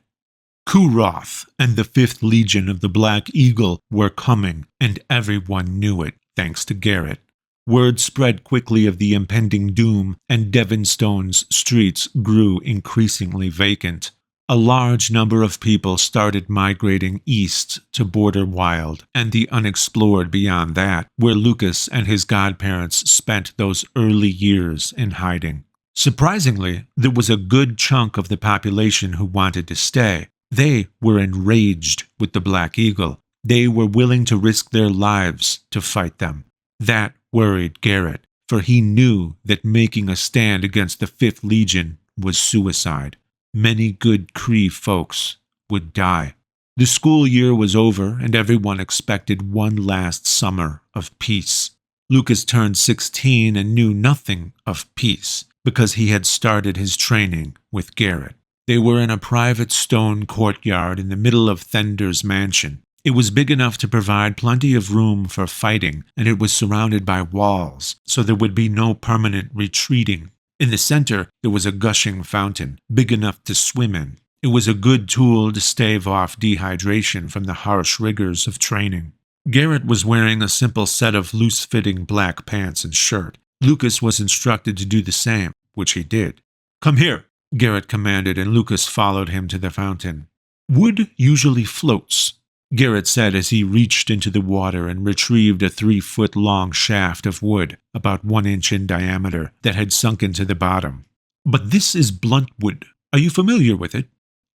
Kuroth and the 5th Legion of the Black Eagle were coming, and everyone knew it, thanks to Garrett. Word spread quickly of the impending doom, and Devonstone's streets grew increasingly vacant. A large number of people started migrating east to Border Wild and the unexplored beyond that, where Lucas and his godparents spent those early years in hiding. Surprisingly, there was a good chunk of the population who wanted to stay. They were enraged with the Black Eagle. They were willing to risk their lives to fight them. That worried Garrett, for he knew that making a stand against the 5th Legion was suicide. Many good Cree folks would die. The school year was over, and everyone expected one last summer of peace. Lucas turned 16 and knew nothing of peace, because he had started his training with Garrett. They were in a private stone courtyard in the middle of Thender's mansion. It was big enough to provide plenty of room for fighting, and it was surrounded by walls, so there would be no permanent retreating. In the center, there was a gushing fountain, big enough to swim in. It was a good tool to stave off dehydration from the harsh rigors of training. Garrett was wearing a simple set of loose-fitting black pants and shirt. Lucas was instructed to do the same, which he did. Come here, Garrett commanded, and Lucas followed him to the fountain. Wood usually floats, Garrett said as he reached into the water and retrieved a 3-foot-long shaft of wood, about 1 inch in diameter, that had sunk into the bottom. But this is bluntwood. Are you familiar with it?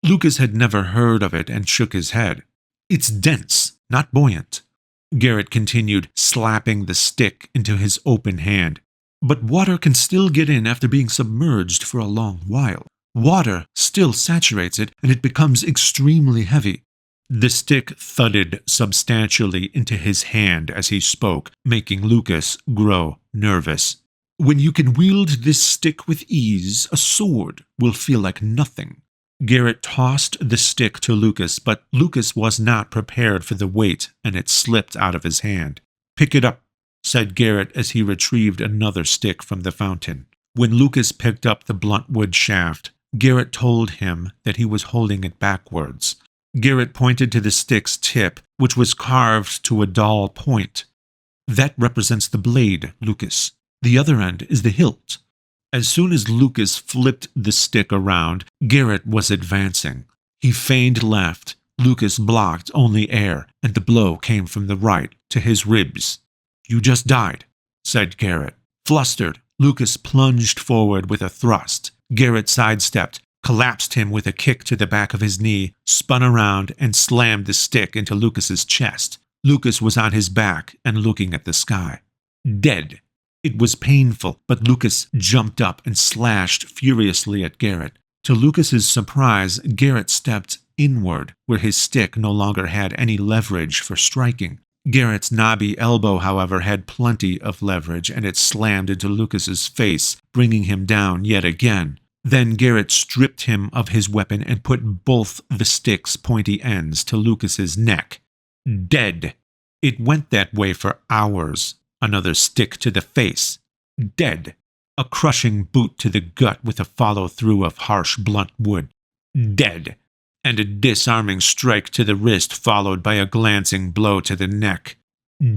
Lucas had never heard of it and shook his head. It's dense, not buoyant. Garrett continued, slapping the stick into his open hand. But water can still get in after being submerged for a long while. Water still saturates it, and it becomes extremely heavy. The stick thudded substantially into his hand as he spoke, making Lucas grow nervous. When you can wield this stick with ease, a sword will feel like nothing. Garrett tossed the stick to Lucas, but Lucas was not prepared for the weight, and it slipped out of his hand. Pick it up, said Garrett as he retrieved another stick from the fountain. When Lucas picked up the bluntwood shaft, Garrett told him that he was holding it backwards. Garrett pointed to the stick's tip, which was carved to a dull point. That represents the blade, Lucas. The other end is the hilt. As soon as Lucas flipped the stick around, Garrett was advancing. He feigned left. Lucas blocked only air, and the blow came from the right to his ribs. You just died, said Garrett. Flustered, Lucas plunged forward with a thrust. Garrett sidestepped, collapsed him with a kick to the back of his knee, spun around, and slammed the stick into Lucas's chest. Lucas was on his back and looking at the sky. Dead. It was painful, but Lucas jumped up and slashed furiously at Garrett. To Lucas's surprise, Garrett stepped inward, where his stick no longer had any leverage for striking. Garrett's knobby elbow, however, had plenty of leverage, and it slammed into Lucas's face, bringing him down yet again. Then Garrett stripped him of his weapon and put both the stick's pointy ends to Lucas's neck. Dead. It went that way for hours. Another stick to the face. Dead. A crushing boot to the gut with a follow-through of harsh blunt wood. Dead. And a disarming strike to the wrist followed by a glancing blow to the neck.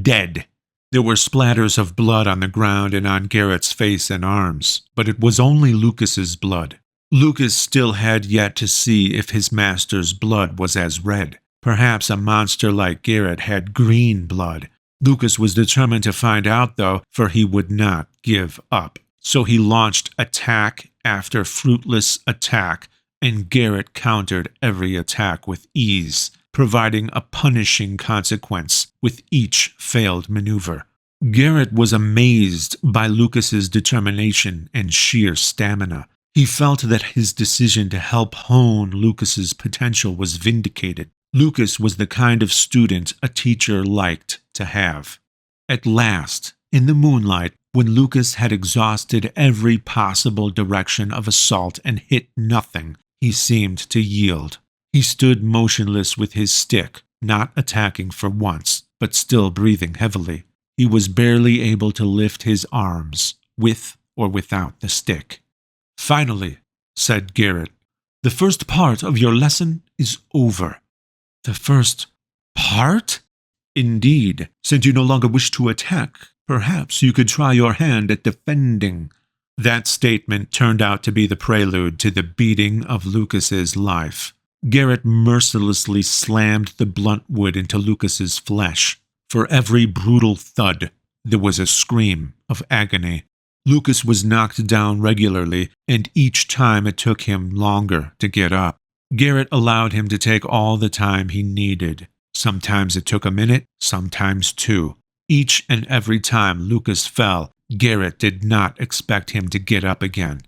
Dead. There were splatters of blood on the ground and on Garrett's face and arms, but it was only Lucas's blood. Lucas still had yet to see if his master's blood was as red. Perhaps a monster like Garrett had green blood. Lucas was determined to find out, though, for he would not give up. So he launched attack after fruitless attack, and Garrett countered every attack with ease, providing a punishing consequence with each failed maneuver. Garrett was amazed by Lucas's determination and sheer stamina. He felt that his decision to help hone Lucas's potential was vindicated. Lucas was the kind of student a teacher liked to have. At last, in the moonlight, when Lucas had exhausted every possible direction of assault and hit nothing, he seemed to yield. He stood motionless with his stick, not attacking for once, but still breathing heavily. He was barely able to lift his arms, with or without the stick. "Finally," said Garrett, "the first part of your lesson is over." "The first part?" "Indeed. Since you no longer wish to attack, perhaps you could try your hand at defending." That statement turned out to be the prelude to the beating of Lucas's life. Garrett mercilessly slammed the blunt wood into Lucas's flesh. For every brutal thud, there was a scream of agony. Lucas was knocked down regularly, and each time it took him longer to get up. Garrett allowed him to take all the time he needed. Sometimes it took a minute, sometimes two. Each and every time Lucas fell, Garrett did not expect him to get up again.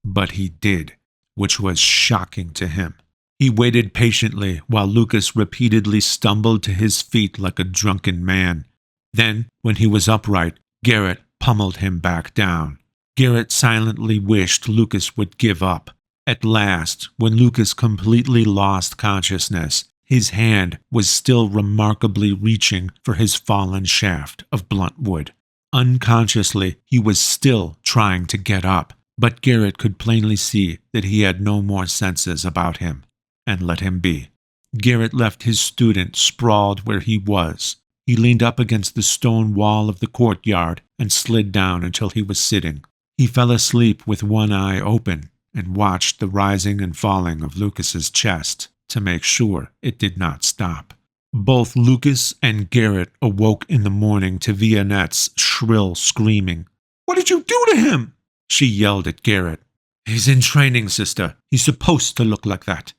But he did, which was shocking to him. He waited patiently while Lucas repeatedly stumbled to his feet like a drunken man. Then, when he was upright, Garrett pummeled him back down. Garrett silently wished Lucas would give up. At last, when Lucas completely lost consciousness, his hand was still remarkably reaching for his fallen shaft of blunt wood. Unconsciously, he was still trying to get up, but Garrett could plainly see that he had no more senses about him, and let him be. Garrett left his student sprawled where he was. He leaned up against the stone wall of the courtyard and slid down until he was sitting. He fell asleep with one eye open and watched the rising and falling of Lucas's chest to make sure it did not stop. Both Lucas and Garrett awoke in the morning to Vianette's shrill screaming. "What did you do to him?" She yelled at Garrett. "He's in training, sister. He's supposed to look like that."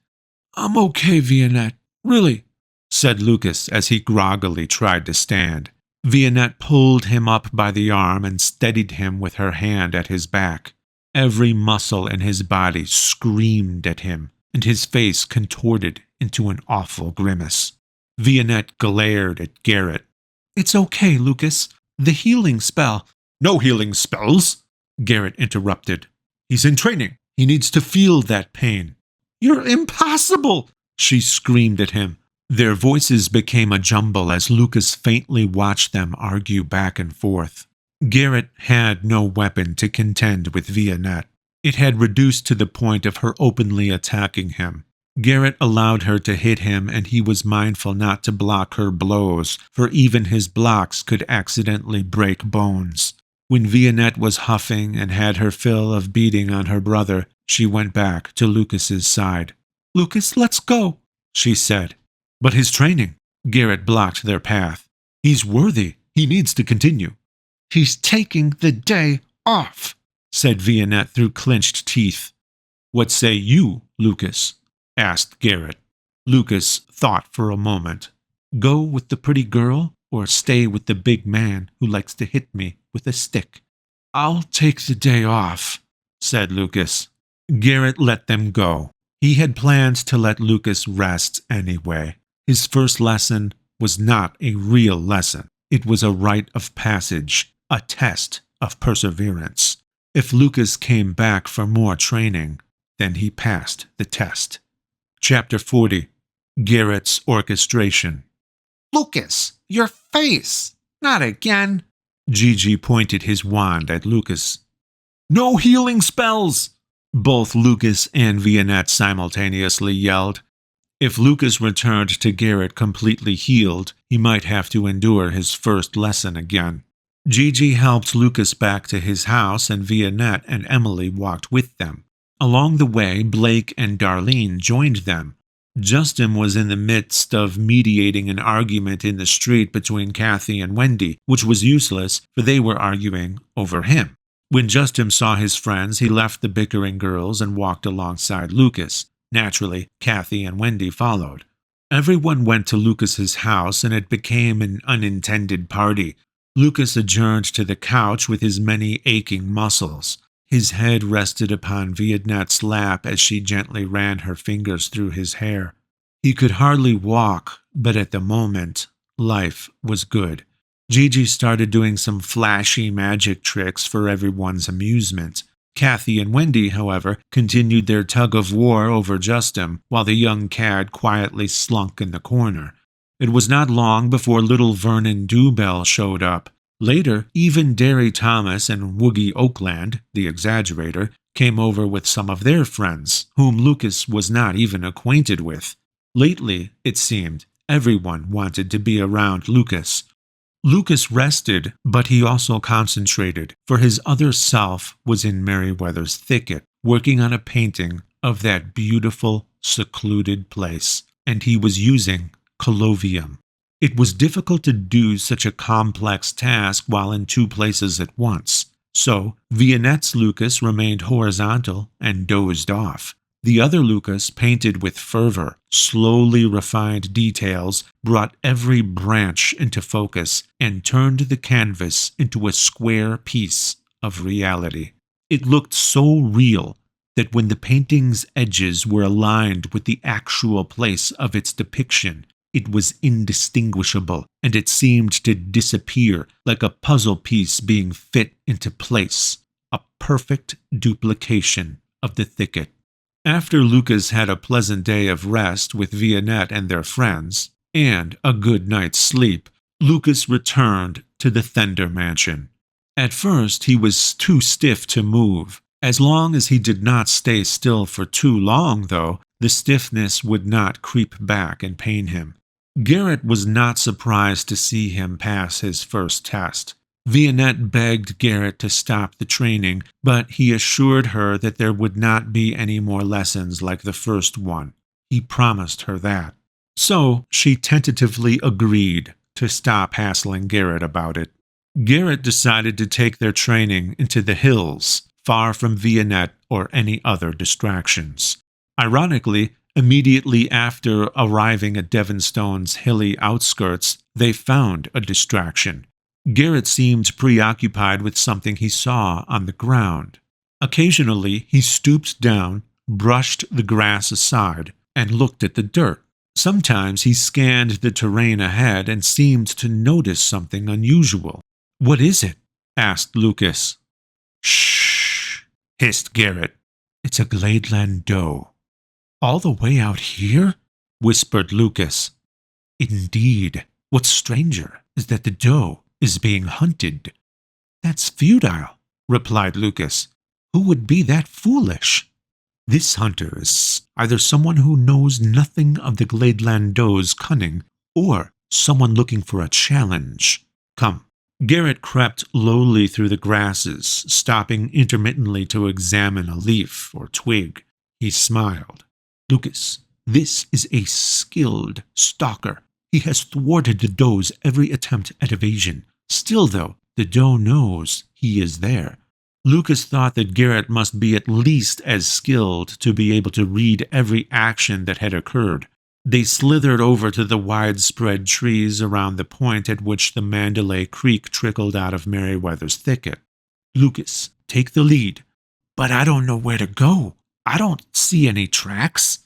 "I'm okay, Vianette. Really," said Lucas as he groggily tried to stand. Vianette pulled him up by the arm and steadied him with her hand at his back. Every muscle in his body screamed at him, and his face contorted into an awful grimace. Vianette glared at Garrett. "It's okay, Lucas. The healing spell—" "No healing spells," Garrett interrupted. "He's in training. He needs to feel that pain." "You're impossible!" she screamed at him. Their voices became a jumble as Lucas faintly watched them argue back and forth. Garrett had no weapon to contend with Vianette. It had reduced to the point of her openly attacking him. Garrett allowed her to hit him, and he was mindful not to block her blows, for even his blocks could accidentally break bones. When Vianette was huffing and had her fill of beating on her brother, she went back to Lucas's side. "Lucas, let's go," she said. "But his training," Garrett blocked their path. "He's worthy. He needs to continue." "He's taking the day off," said Vianette through clenched teeth. "What say you, Lucas?" asked Garrett. Lucas thought for a moment. "Go with the pretty girl or stay with the big man who likes to hit me with a stick?" "I'll take the day off," said Lucas. Garrett let them go. He had planned to let Lucas rest anyway. His first lesson was not a real lesson. It was a rite of passage, a test of perseverance. If Lucas came back for more training, then he passed the test. Chapter 40. Garrett's Orchestration. "Lucas, your face! Not again!" Gigi pointed his wand at Lucas. "No healing spells!" Both Lucas and Vianette simultaneously yelled. If Lucas returned to Garrett completely healed, he might have to endure his first lesson again. Gigi helped Lucas back to his house, and Vianette and Emily walked with them. Along the way, Blake and Darlene joined them. Justin was in the midst of mediating an argument in the street between Kathy and Wendy, which was useless, for they were arguing over him. When Justin saw his friends, he left the bickering girls and walked alongside Lucas. Naturally, Kathy and Wendy followed. Everyone went to Lucas's house, and it became an unintended party. Lucas adjourned to the couch with his many aching muscles. His head rested upon Vianette's lap as she gently ran her fingers through his hair. He could hardly walk, but at the moment, life was good. Gigi started doing some flashy magic tricks for everyone's amusement. Kathy and Wendy, however, continued their tug-of-war over Justin, while the young cad quietly slunk in the corner. It was not long before little Vernon Dewbell showed up. Later, even Derry Thomas and Woogie Oakland, the exaggerator, came over with some of their friends, whom Lucas was not even acquainted with. Lately, it seemed, everyone wanted to be around Lucas. Lucas rested, but he also concentrated, for his other self was in Merryweather's thicket, working on a painting of that beautiful, secluded place, and he was using collovium. It was difficult to do such a complex task while in two places at once, so Vianette's Lucas remained horizontal and dozed off. The other Lucas painted with fervor, slowly refined details, brought every branch into focus, and turned the canvas into a square piece of reality. It looked so real that when the painting's edges were aligned with the actual place of its depiction, it was indistinguishable, and it seemed to disappear like a puzzle piece being fit into place, a perfect duplication of the thicket. After Lucas had a pleasant day of rest with Vianette and their friends, and a good night's sleep, Lucas returned to the Thunder Mansion. At first, he was too stiff to move. As long as he did not stay still for too long, though, the stiffness would not creep back and pain him. Garrett was not surprised to see him pass his first test. Vianette begged Garrett to stop the training, but he assured her that there would not be any more lessons like the first one. He promised her that. So she tentatively agreed to stop hassling Garrett about it. Garrett decided to take their training into the hills, far from Vianette or any other distractions. Ironically, immediately after arriving at Devonstone's hilly outskirts, they found a distraction. Garrett seemed preoccupied with something he saw on the ground. Occasionally, he stooped down, brushed the grass aside, and looked at the dirt. Sometimes he scanned the terrain ahead and seemed to notice something unusual. "What is it?" asked Lucas. "Shh," hissed Garrett. "It's a Gladeland doe." "All the way out here?" whispered Lucas. "Indeed. What's stranger is that the doe is being hunted." "That's futile," replied Lucas. "Who would be that foolish?" "This hunter is either someone who knows nothing of the Gladeland doe's cunning, or someone looking for a challenge. Come." Garrett crept lowly through the grasses, stopping intermittently to examine a leaf or twig. He smiled. "Lucas, this is a skilled stalker. He has thwarted the doe's every attempt at evasion. Still, though, the doe knows he is there." Lucas thought that Garrett must be at least as skilled to be able to read every action that had occurred. They slithered over to the widespread trees around the point at which the Mandalay Creek trickled out of Merryweather's thicket. "Lucas, take the lead." "But I don't know where to go. I don't see any tracks."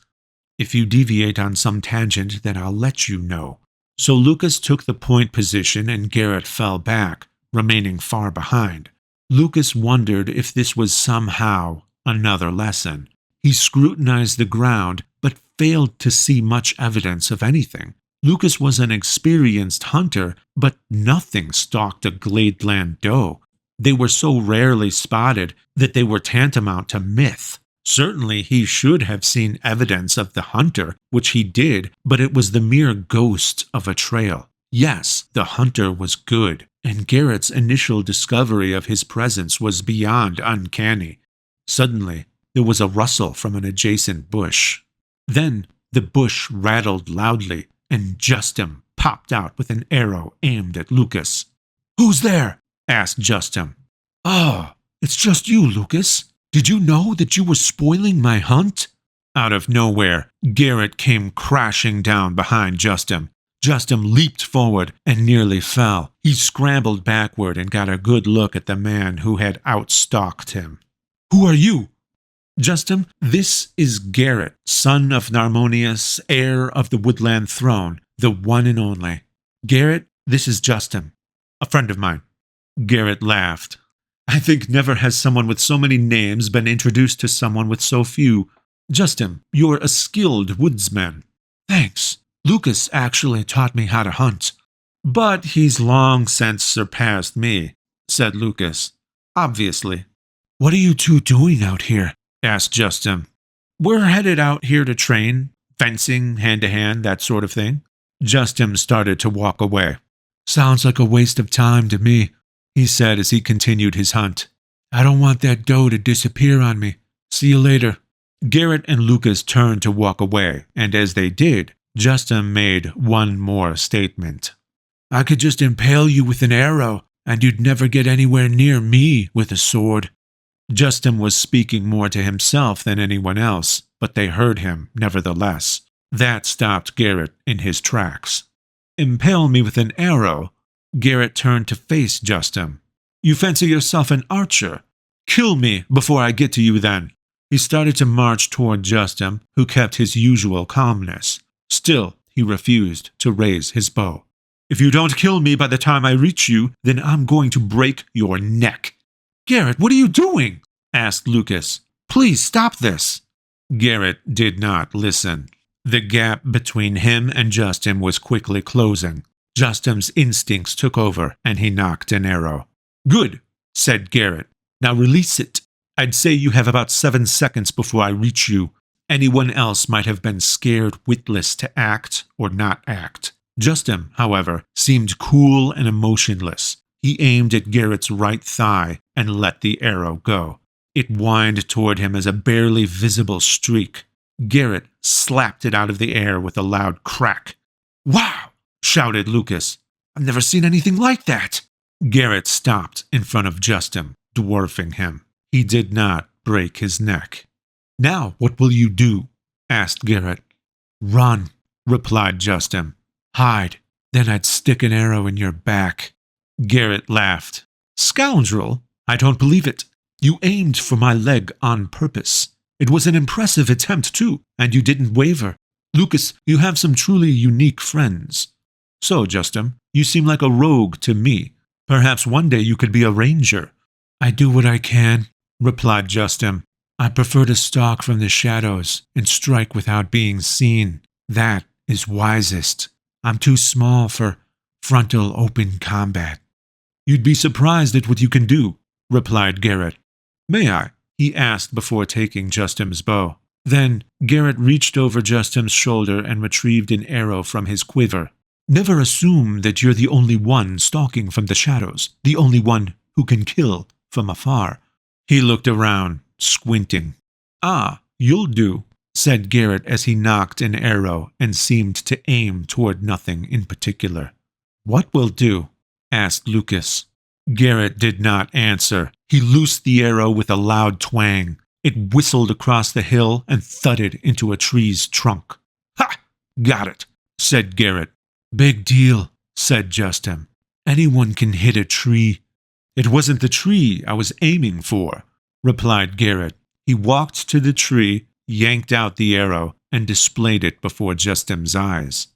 "If you deviate on some tangent, then I'll let you know." So Lucas took the point position and Garrett fell back, remaining far behind. Lucas wondered if this was somehow another lesson. He scrutinized the ground, but failed to see much evidence of anything. Lucas was an experienced hunter, but nothing stalked a Gladeland doe. They were so rarely spotted that they were tantamount to myth. Certainly he should have seen evidence of the hunter, which he did, but it was the mere ghost of a trail. Yes, the hunter was good, and Garrett's initial discovery of his presence was beyond uncanny. Suddenly, there was a rustle from an adjacent bush. Then the bush rattled loudly, and Justin popped out with an arrow aimed at Lucas. "Who's there?" asked Justin. "Oh, it's just you, Lucas. Did you know that you were spoiling my hunt?" Out of nowhere, Garrett came crashing down behind Justin. Justin leaped forward and nearly fell. He scrambled backward and got a good look at the man who had outstalked him. "Who are you?" "Justin, this is Garrett, son of Narmonius, heir of the Woodland Throne, the one and only. Garrett, this is Justin, a friend of mine." Garrett laughed. "I think never has someone with so many names been introduced to someone with so few. Justin, you're a skilled woodsman." "Thanks. Lucas actually taught me how to hunt." "But he's long since surpassed me," said Lucas. "Obviously." "What are you two doing out here?" asked Justin. "We're headed out here to train, fencing, hand-to-hand, that sort of thing." Justin started to walk away. "Sounds like a waste of time to me," he said as he continued his hunt. "I don't want that doe to disappear on me. See you later." Garrett and Lucas turned to walk away, and as they did, Justin made one more statement. "I could just impale you with an arrow, and you'd never get anywhere near me with a sword." Justin was speaking more to himself than anyone else, but they heard him nevertheless. That stopped Garrett in his tracks. "Impale me with an arrow?" Garrett turned to face Justin. "You fancy yourself an archer? Kill me before I get to you then." He started to march toward Justin, who kept his usual calmness. Still, he refused to raise his bow. "If you don't kill me by the time I reach you, then I'm going to break your neck." "Garrett, what are you doing?" asked Lucas. "Please stop this." Garrett did not listen. The gap between him and Justin was quickly closing. Justin's instincts took over, and he knocked an arrow. "Good," said Garrett. "Now release it. I'd say you have about 7 seconds before I reach you." Anyone else might have been scared witless to act or not act. Justin, however, seemed cool and emotionless. He aimed at Garrett's right thigh and let the arrow go. It whined toward him as a barely visible streak. Garrett slapped it out of the air with a loud crack. "Wow!" shouted Lucas. "I've never seen anything like that." Garrett stopped in front of Justin, dwarfing him. He did not break his neck. "Now what will you do?" asked Garrett. "Run," replied Justin. "Hide, then I'd stick an arrow in your back." Garrett laughed. "Scoundrel, I don't believe it. You aimed for my leg on purpose. It was an impressive attempt, too, and you didn't waver. Lucas, you have some truly unique friends. So, Justin, you seem like a rogue to me. Perhaps one day you could be a ranger." "I do what I can," replied Justin. "I prefer to stalk from the shadows and strike without being seen. That is wisest. I'm too small for frontal open combat." "You'd be surprised at what you can do," replied Garrett. "May I?" he asked before taking Justin's bow. Then Garrett reached over Justin's shoulder and retrieved an arrow from his quiver. "Never assume that you're the only one stalking from the shadows, the only one who can kill from afar." He looked around, squinting. "Ah, you'll do," said Garrett as he knocked an arrow and seemed to aim toward nothing in particular. "What will do?" asked Lucas. Garrett did not answer. He loosed the arrow with a loud twang. It whistled across the hill and thudded into a tree's trunk. "Ha! Got it," said Garrett. "Big deal," said Justin. "Anyone can hit a tree." "It wasn't the tree I was aiming for," replied Garrett. He walked to the tree, yanked out the arrow, and displayed it before Justin's eyes.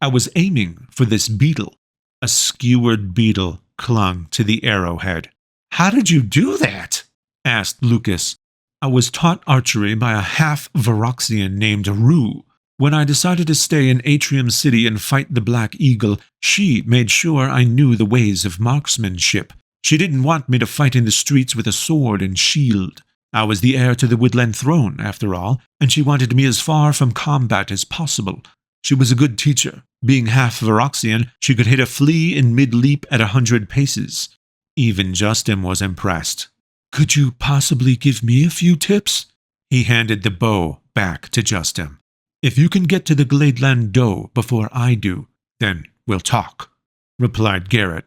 "I was aiming for this beetle." A skewered beetle clung to the arrowhead. "How did you do that?" asked Lucas. "I was taught archery by a half-Varoxian named Rue. When I decided to stay in Atrium City and fight the Black Eagle, she made sure I knew the ways of marksmanship. She didn't want me to fight in the streets with a sword and shield. I was the heir to the Woodland Throne, after all, and she wanted me as far from combat as possible. She was a good teacher. Being half Varoxian, she could hit a flea in mid-leap at 100 paces. Even Justin was impressed. "Could you possibly give me a few tips?" He handed the bow back to Justin. "If you can get to the Gladeland Doe before I do, then we'll talk," replied Garrett.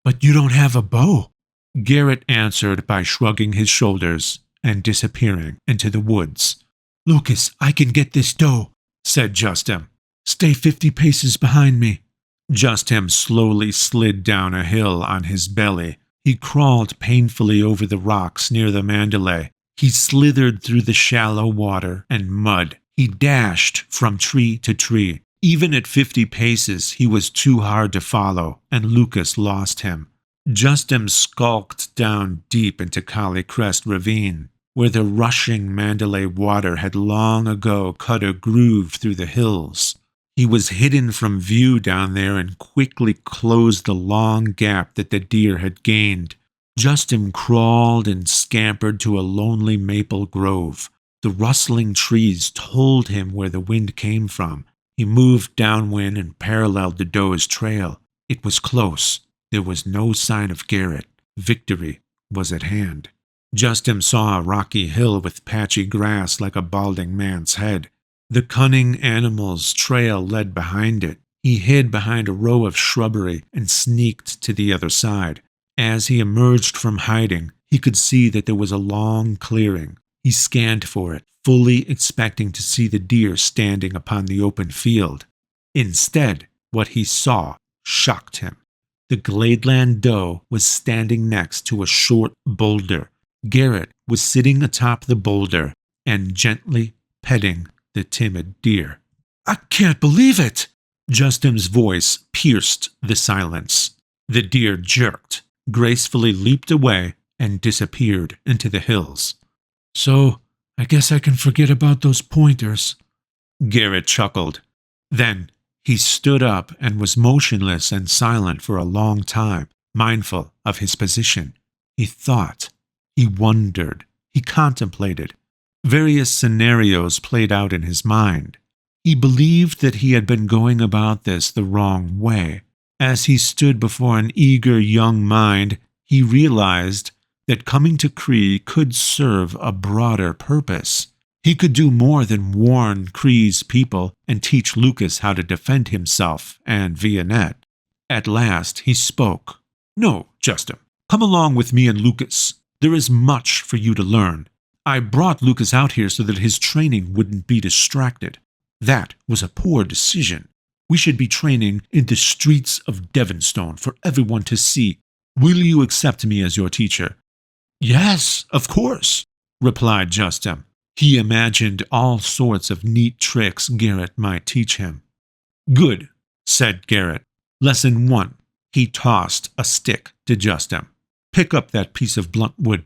"But you don't have a bow," Garrett answered by shrugging his shoulders and disappearing into the woods. "Lucas, I can get this doe," said Justin. "Stay 50 paces behind me." Justin slowly slid down a hill on his belly. He crawled painfully over the rocks near the Mandalay. He slithered through the shallow water and mud. He dashed from tree to tree. Even at 50 paces, he was too hard to follow, and Lucas lost him. Justin skulked down deep into Kali Crest Ravine, where the rushing Mandalay water had long ago cut a groove through the hills. He was hidden from view down there and quickly closed the long gap that the deer had gained. Justin crawled and scampered to a lonely maple grove. The rustling trees told him where the wind came from. He moved downwind and paralleled the doe's trail. It was close. There was no sign of Garrett. Victory was at hand. Justin saw a rocky hill with patchy grass like a balding man's head. The cunning animal's trail led behind it. He hid behind a row of shrubbery and sneaked to the other side. As he emerged from hiding, he could see that there was a long clearing. He scanned for it, fully expecting to see the deer standing upon the open field. Instead, what he saw shocked him. The Gladeland Doe was standing next to a short boulder. Garrett was sitting atop the boulder and gently petting the timid deer. "I can't believe it!" Justin's voice pierced the silence. The deer jerked, gracefully leaped away, and disappeared into the hills. "So, I guess I can forget about those pointers," Garrett chuckled. Then he stood up and was motionless and silent for a long time, mindful of his position. He thought. He wondered. He contemplated. Various scenarios played out in his mind. He believed that he had been going about this the wrong way. As he stood before an eager young mind, he realized that coming to Cree could serve a broader purpose. He could do more than warn Cree's people and teach Lucas how to defend himself and Vianette. At last he spoke. "No, Justin, come along with me and Lucas. There is much for you to learn. I brought Lucas out here so that his training wouldn't be distracted. That was a poor decision. We should be training in the streets of Devonstone for everyone to see. Will you accept me as your teacher?" "Yes, of course," replied Justin. He imagined all sorts of neat tricks Garrett might teach him. "Good," said Garrett. "Lesson 1. He tossed a stick to Justin. "Pick up that piece of blunt wood